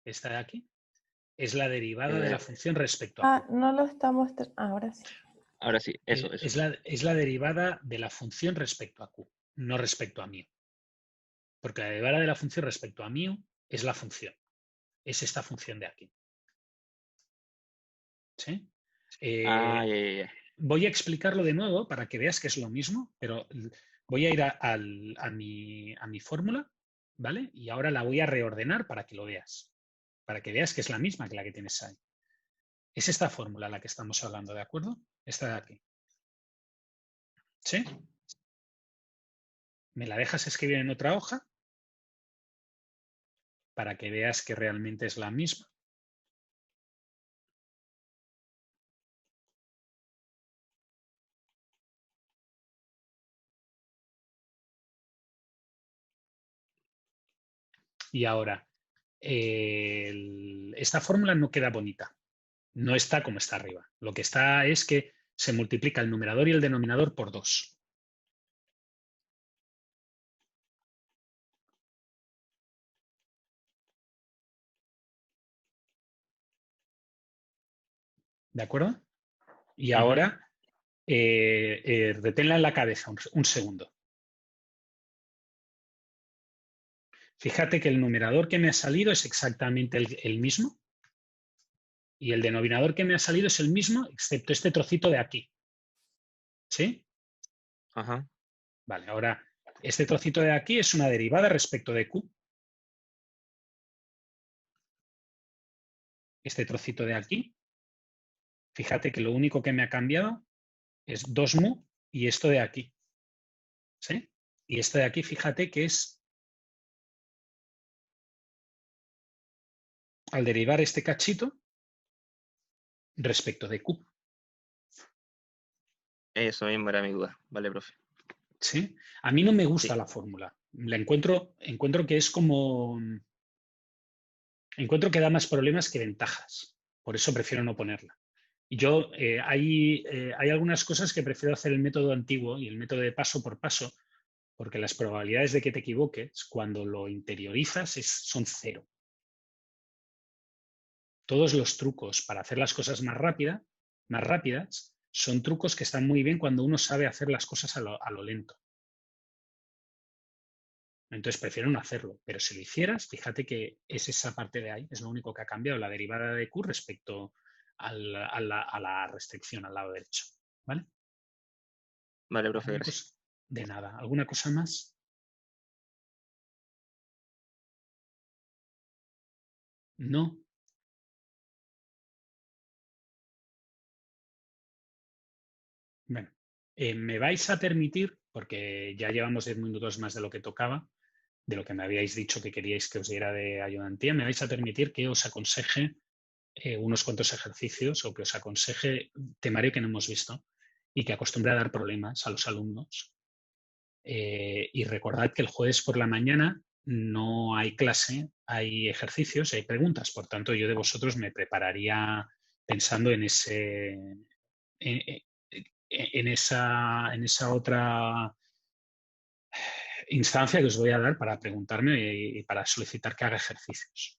¿Esta de aquí? Es la derivada de la función respecto a Q. No lo está mostrando. Ahora sí. Ahora sí, eso. Es la derivada de la función respecto a Q, no respecto a μ. Porque la derivada de la función respecto a μ es la función. Es esta función de aquí. ¿Sí? Ya. Voy a explicarlo de nuevo para que veas que es lo mismo, pero voy a ir a mi fórmula, ¿vale? Y ahora la voy a reordenar para que lo veas. Para que veas que es la misma que la que tienes ahí. Es esta fórmula la que estamos hablando, ¿de acuerdo? Esta de aquí. ¿Sí? ¿Me la dejas escribir en otra hoja? Para que veas que realmente es la misma. Y ahora, esta fórmula no queda bonita. No está como está arriba. Lo que está es que se multiplica el numerador y el denominador por 2. ¿De acuerdo? Y ahora, reténla en la cabeza un segundo. Fíjate que el numerador que me ha salido es exactamente el mismo. Y el denominador que me ha salido es el mismo, excepto este trocito de aquí. ¿Sí? Ajá. Vale, ahora, este trocito de aquí es una derivada respecto de Q. Este trocito de aquí, fíjate que lo único que me ha cambiado es 2mu y esto de aquí. ¿Sí? Y esto de aquí, fíjate que es, al derivar este cachito, respecto de Q. Eso mismo era mi duda. Vale, profe. ¿Sí? A mí no me gusta la fórmula. La encuentro que es como... Encuentro que da más problemas que ventajas. Por eso prefiero no ponerla. Y yo, hay algunas cosas que prefiero hacer el método antiguo y el método de paso por paso, porque las probabilidades de que te equivoques cuando lo interiorizas son 0. Todos los trucos para hacer las cosas más rápidas son trucos que están muy bien cuando uno sabe hacer las cosas a lo lento. Entonces prefiero no hacerlo, pero si lo hicieras, fíjate que es esa parte de ahí, es lo único que ha cambiado, la derivada de Q respecto a la restricción al lado derecho. ¿Vale? Vale, profe, gracias. De nada. ¿Alguna cosa más? No. Bueno, me vais a permitir, porque ya llevamos 10 minutos más de lo que tocaba, de lo que me habíais dicho que queríais que os diera de ayudantía, me vais a permitir que os aconseje unos cuantos ejercicios o que os aconseje temario que no hemos visto y que acostumbre a dar problemas a los alumnos. Y recordad que el jueves por la mañana no hay clase, hay ejercicios y hay preguntas. Por tanto, yo de vosotros me prepararía pensando en esa otra instancia que os voy a dar para preguntarme y para solicitar que haga ejercicios.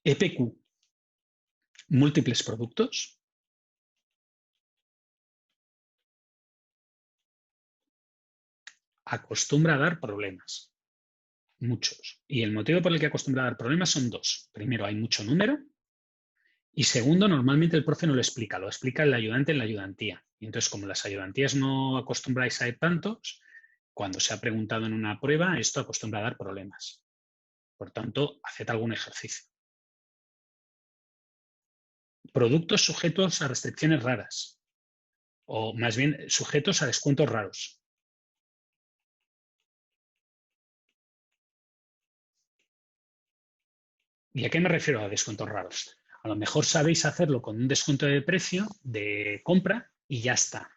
EPQ, múltiples productos. Acostumbra a dar problemas. Muchos. Y el motivo por el que acostumbra a dar problemas son 2. Primero, hay mucho número. Y segundo, normalmente el profe no lo explica el ayudante en la ayudantía. Y entonces, como las ayudantías no acostumbráis a tantos, cuando se ha preguntado en una prueba, esto acostumbra a dar problemas. Por tanto, haced algún ejercicio. Productos sujetos a restricciones raras. o más bien sujetos a descuentos raros. ¿Y a qué me refiero a descuentos raros? A lo mejor sabéis hacerlo con un descuento de precio de compra y ya está.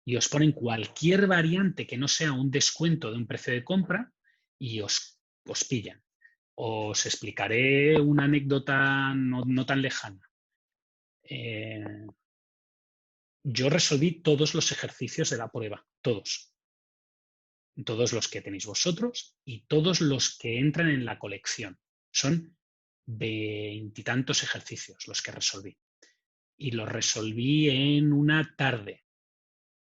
Y os ponen cualquier variante que no sea un descuento de un precio de compra y os pillan. Os explicaré una anécdota no tan lejana. Yo resolví todos los ejercicios de la prueba, todos. Todos los que tenéis vosotros y todos los que entran en la colección. Son 20 y tantos ejercicios los que resolví. Y los resolví en una tarde.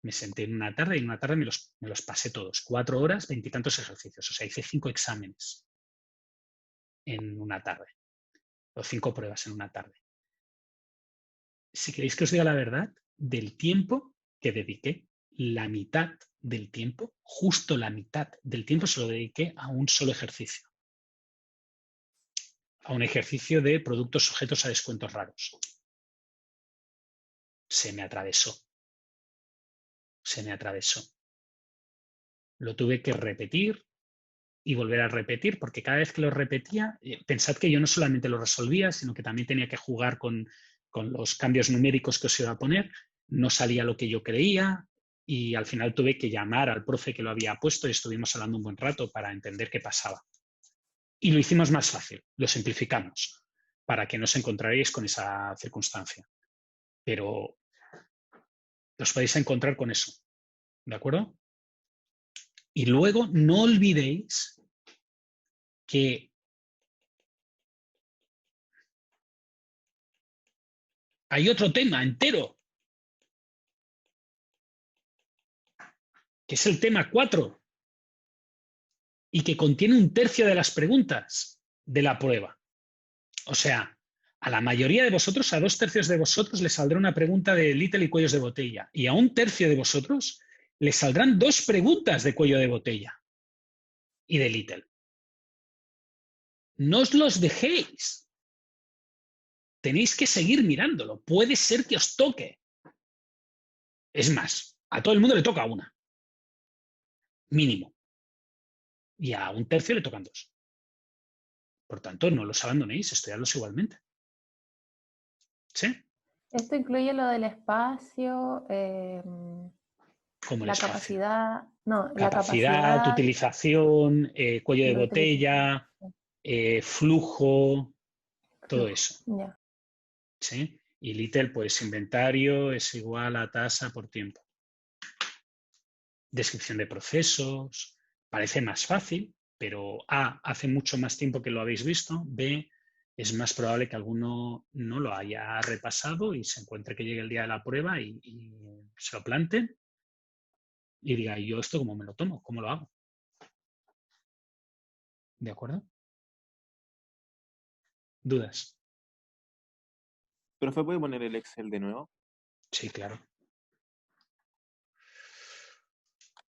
Me senté en una tarde y en una tarde me los pasé todos. 4 horas, 20 y tantos ejercicios. O sea, hice 5 exámenes en una tarde. O 5 pruebas en una tarde. Si queréis que os diga la verdad, del tiempo que dediqué, la mitad del tiempo, justo la mitad del tiempo se lo dediqué a un solo ejercicio. A un ejercicio de productos sujetos a descuentos raros. Se me atravesó. Se me atravesó. Lo tuve que repetir y volver a repetir, porque cada vez que lo repetía, pensad que yo no solamente lo resolvía, sino que también tenía que jugar con los cambios numéricos que os iba a poner. No salía lo que yo creía y al final tuve que llamar al profe que lo había puesto y estuvimos hablando un buen rato para entender qué pasaba. Y lo hicimos más fácil, lo simplificamos, para que no os encontraréis con esa circunstancia. Pero os podéis encontrar con eso, ¿de acuerdo? Y luego no olvidéis que hay otro tema entero, que es el tema 4, y que contiene 1/3 de las preguntas de la prueba. O sea, a la mayoría de vosotros, a 2/3 de vosotros, les saldrá una pregunta de Little y cuellos de botella, y a 1/3 de vosotros les saldrán 2 preguntas de cuello de botella y de Little. No os los dejéis. Tenéis que seguir mirándolo. Puede ser que os toque. Es más, a todo el mundo le toca una. Mínimo. Y a 1/3 le tocan 2. Por tanto, no los abandonéis, estudiadlos igualmente. ¿Sí? Esto incluye lo del espacio, Como la capacidad, no, la capacidad, capacidad, utilización, cuello de la botella, flujo, todo eso. Ya. ¿Sí? Y Little, pues inventario es igual a tasa por tiempo. Descripción de procesos, parece más fácil, pero A, hace mucho más tiempo que lo habéis visto, B, es más probable que alguno no lo haya repasado y se encuentre que llegue el día de la prueba y se lo planten y diga, ¿y yo esto cómo me lo tomo? ¿Cómo lo hago? ¿De acuerdo? ¿Dudas? ¿Profe, puede poner el Excel de nuevo? Sí, claro.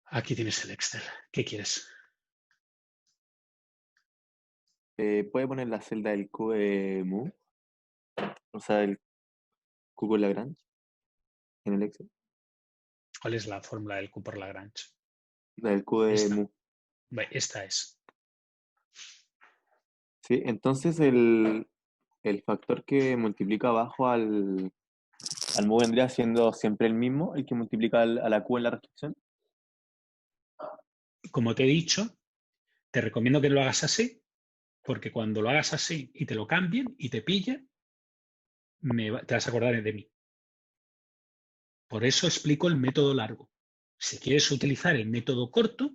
Aquí tienes el Excel. ¿Qué quieres? ¿Puede poner la celda del Q de Mu? O sea, el Q por Lagrange en el Excel. ¿Cuál es la fórmula del Q por Lagrange? La del Q de Esta. Mu. Esta es. Sí, entonces el factor que multiplica abajo al Mu vendría siendo siempre el mismo, el que multiplica a la Q en la restricción. Como te he dicho, te recomiendo que lo hagas así, porque cuando lo hagas así y te lo cambien y te pillen, te vas a acordar de mí. Por eso explico el método largo. Si quieres utilizar el método corto,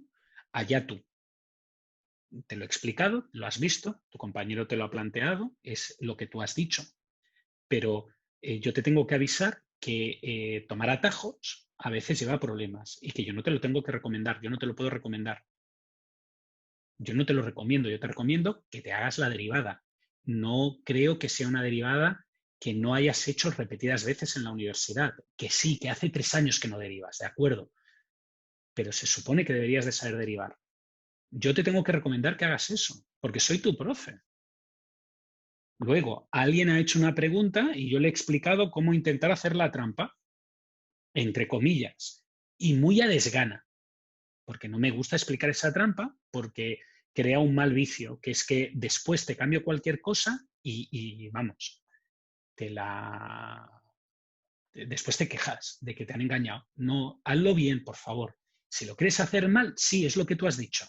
allá tú. Te lo he explicado, lo has visto, tu compañero te lo ha planteado, es lo que tú has dicho. Pero yo te tengo que avisar que tomar atajos a veces lleva problemas y que yo no te lo tengo que recomendar, yo no te lo puedo recomendar. Yo no te lo recomiendo, yo te recomiendo que te hagas la derivada. No creo que sea una derivada que no hayas hecho repetidas veces en la universidad. Que sí, que hace 3 años que no derivas, de acuerdo. Pero se supone que deberías de saber derivar. Yo te tengo que recomendar que hagas eso, porque soy tu profe. Luego, alguien ha hecho una pregunta y yo le he explicado cómo intentar hacer la trampa. entre comillas, y muy a desgana, porque no me gusta explicar esa trampa, porque crea un mal vicio, que es que después te cambio cualquier cosa y vamos, después te quejas de que te han engañado. No, hazlo bien, por favor. Si lo quieres hacer mal, sí, es lo que tú has dicho.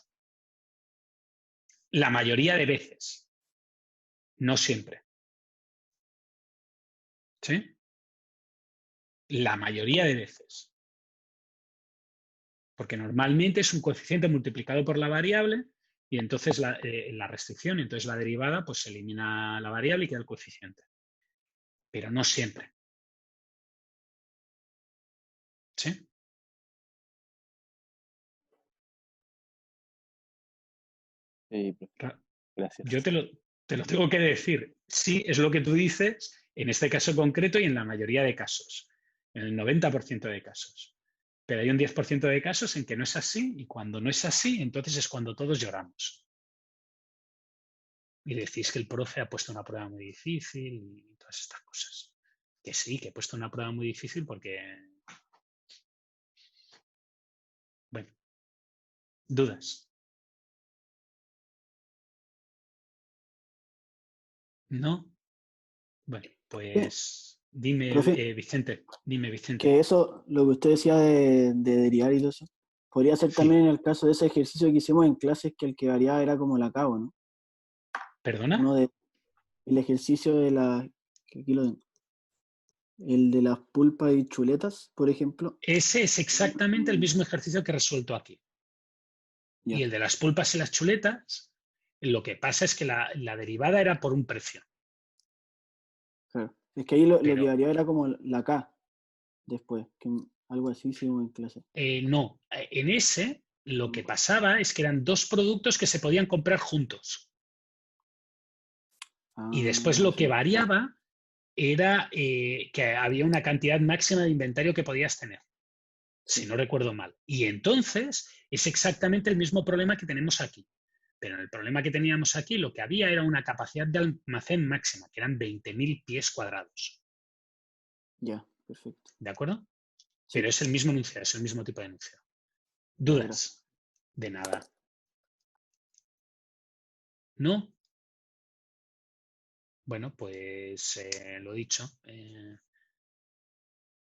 La mayoría de veces. No siempre. ¿Sí? La mayoría de veces. Porque normalmente es un coeficiente multiplicado por la variable y entonces la restricción, entonces la derivada, pues se elimina la variable y queda el coeficiente. Pero no siempre. ¿Sí? Sí, profe. Gracias. Yo te lo tengo que decir. Sí, es lo que tú dices en este caso concreto y en la mayoría de casos. En el 90% de casos. Pero hay un 10% de casos en que no es así y cuando no es así, entonces es cuando todos lloramos. Y decís que el profe ha puesto una prueba muy difícil y todas estas cosas. Que sí, que he puesto una prueba muy difícil porque... Bueno, dudas. ¿No? Bueno, pues dime, Profe, Vicente. Dime, Vicente. que eso, lo que usted decía de derivar y todo eso, podría ser Sí. también en el caso de ese ejercicio que hicimos en clases, que el que variaba era como la cabo, ¿no? ¿Perdona? Uno de, el ejercicio de que aquí lo tengo, el de las pulpas y chuletas, por ejemplo. Ese es exactamente el mismo ejercicio que he resuelto aquí. Ya. Y el de las pulpas y las chuletas, lo que pasa es que la derivada era por un precio. Claro. Es que ahí lo Pero- que variaba era como la K después, que algo así hicimos en clase. No, en ese lo que pasaba es que eran dos productos que se podían comprar juntos. Y después lo que Sí. variaba era que había una cantidad máxima de inventario que podías tener, si no recuerdo mal. Y entonces es exactamente el mismo problema que tenemos aquí. Pero en el problema que teníamos aquí lo que había era una capacidad de almacén máxima, que eran 20.000 pies cuadrados. Ya, perfecto. ¿De acuerdo? Sí. Pero es el mismo enunciado, es el mismo tipo de enunciado. ¿Dudas? De nada. ¿No? Bueno, pues lo dicho.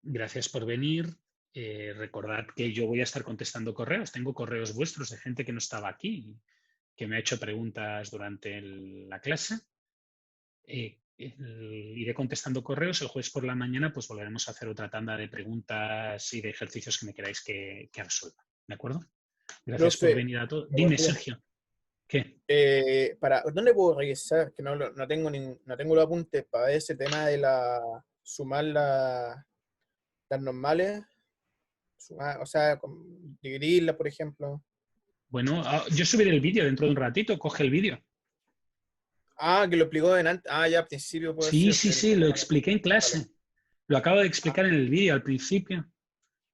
Gracias por venir. Recordad que yo voy a estar contestando correos. Tengo correos vuestros de gente que no estaba aquí, que me ha hecho preguntas durante la clase. Iré contestando correos. El jueves por la mañana pues volveremos a hacer otra tanda de preguntas y de ejercicios que me queráis que resuelva. ¿De acuerdo? Gracias por Profe, venir a todos. buen Dime, día. Sergio. ¿Qué? ¿Dónde puedo revisar? Que no tengo los apuntes para ver ese tema de sumar las normales, o sea, dividirlas, por ejemplo. Bueno, yo subiré el vídeo dentro de un ratito. Coge el vídeo. Ah, que lo explicó antes. Ah, ya, al principio puede Sí, ser. sí, lo expliqué en clase. Vale. Lo acabo de explicar en el vídeo al principio.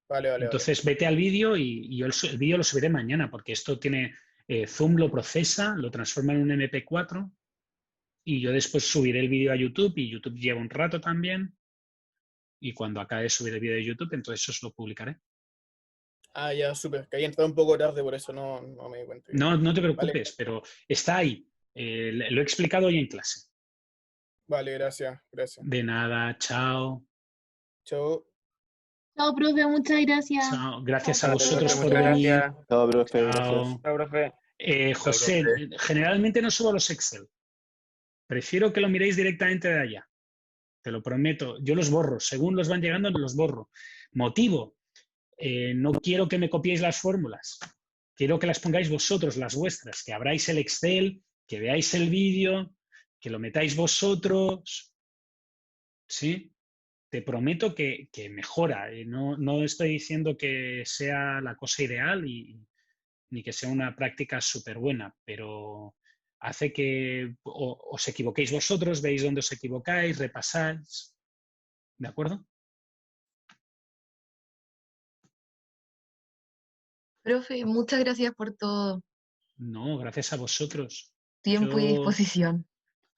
Vale. Entonces vete al vídeo y yo el vídeo lo subiré mañana porque esto tiene Zoom lo procesa, lo transforma en un MP4 y yo después subiré el vídeo a YouTube y YouTube lleva un rato también y cuando acabe de subir el vídeo de YouTube entonces os lo publicaré. Ah, ya, súper. Que había entrado un poco tarde, por eso no me di cuenta. No te preocupes, Vale, pero está ahí. Lo he explicado hoy en clase. vale, gracias. De nada, chao. Chao. Chao, profe, muchas gracias. Chao. Gracias a Chao, vosotros profe, por muchas venir. gracias. Chao, profe, Chao. gracias. Chao, profe. José, profe. generalmente no subo los Excel. Prefiero que lo miréis directamente de allá. Te lo prometo. Yo los borro. Según los van llegando, los borro. Motivo. No quiero que me copiéis las fórmulas. Quiero que las pongáis vosotros, las vuestras. Que abráis el Excel, que veáis el vídeo, que lo metáis vosotros. ¿Sí? Te prometo que mejora. No estoy diciendo que sea la cosa ideal ni que sea una práctica súper buena, pero hace que os equivoquéis vosotros, veis dónde os equivocáis, repasáis. ¿De acuerdo? Profe, muchas gracias por todo. No, gracias a vosotros. Tiempo y disposición.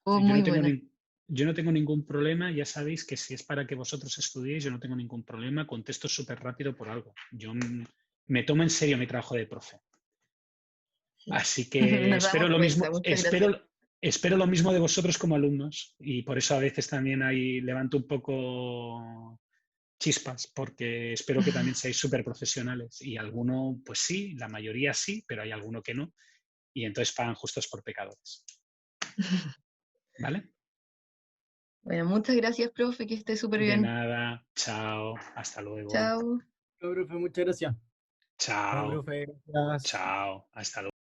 Fue Yo muy no tengo bueno. yo no tengo ningún problema, ya sabéis que si es para que vosotros estudiéis, yo no tengo ningún problema, contesto súper rápido por algo. Yo me tomo en serio mi trabajo de profe. Así que Nos espero damos lo mismo, cuenta, muchas gracias. espero lo mismo de vosotros como alumnos, y por eso a veces también ahí levanto un poco chispas, porque espero que también seáis súper profesionales. Y alguno, pues sí, la mayoría sí, pero hay alguno que no, y entonces pagan justos por pecadores. ¿Vale? Bueno, muchas gracias, profe, que esté súper De bien. nada, chao, hasta luego. Chao. Chao, profe, muchas gracias. Chao, Chao, profe, gracias. chao, hasta luego.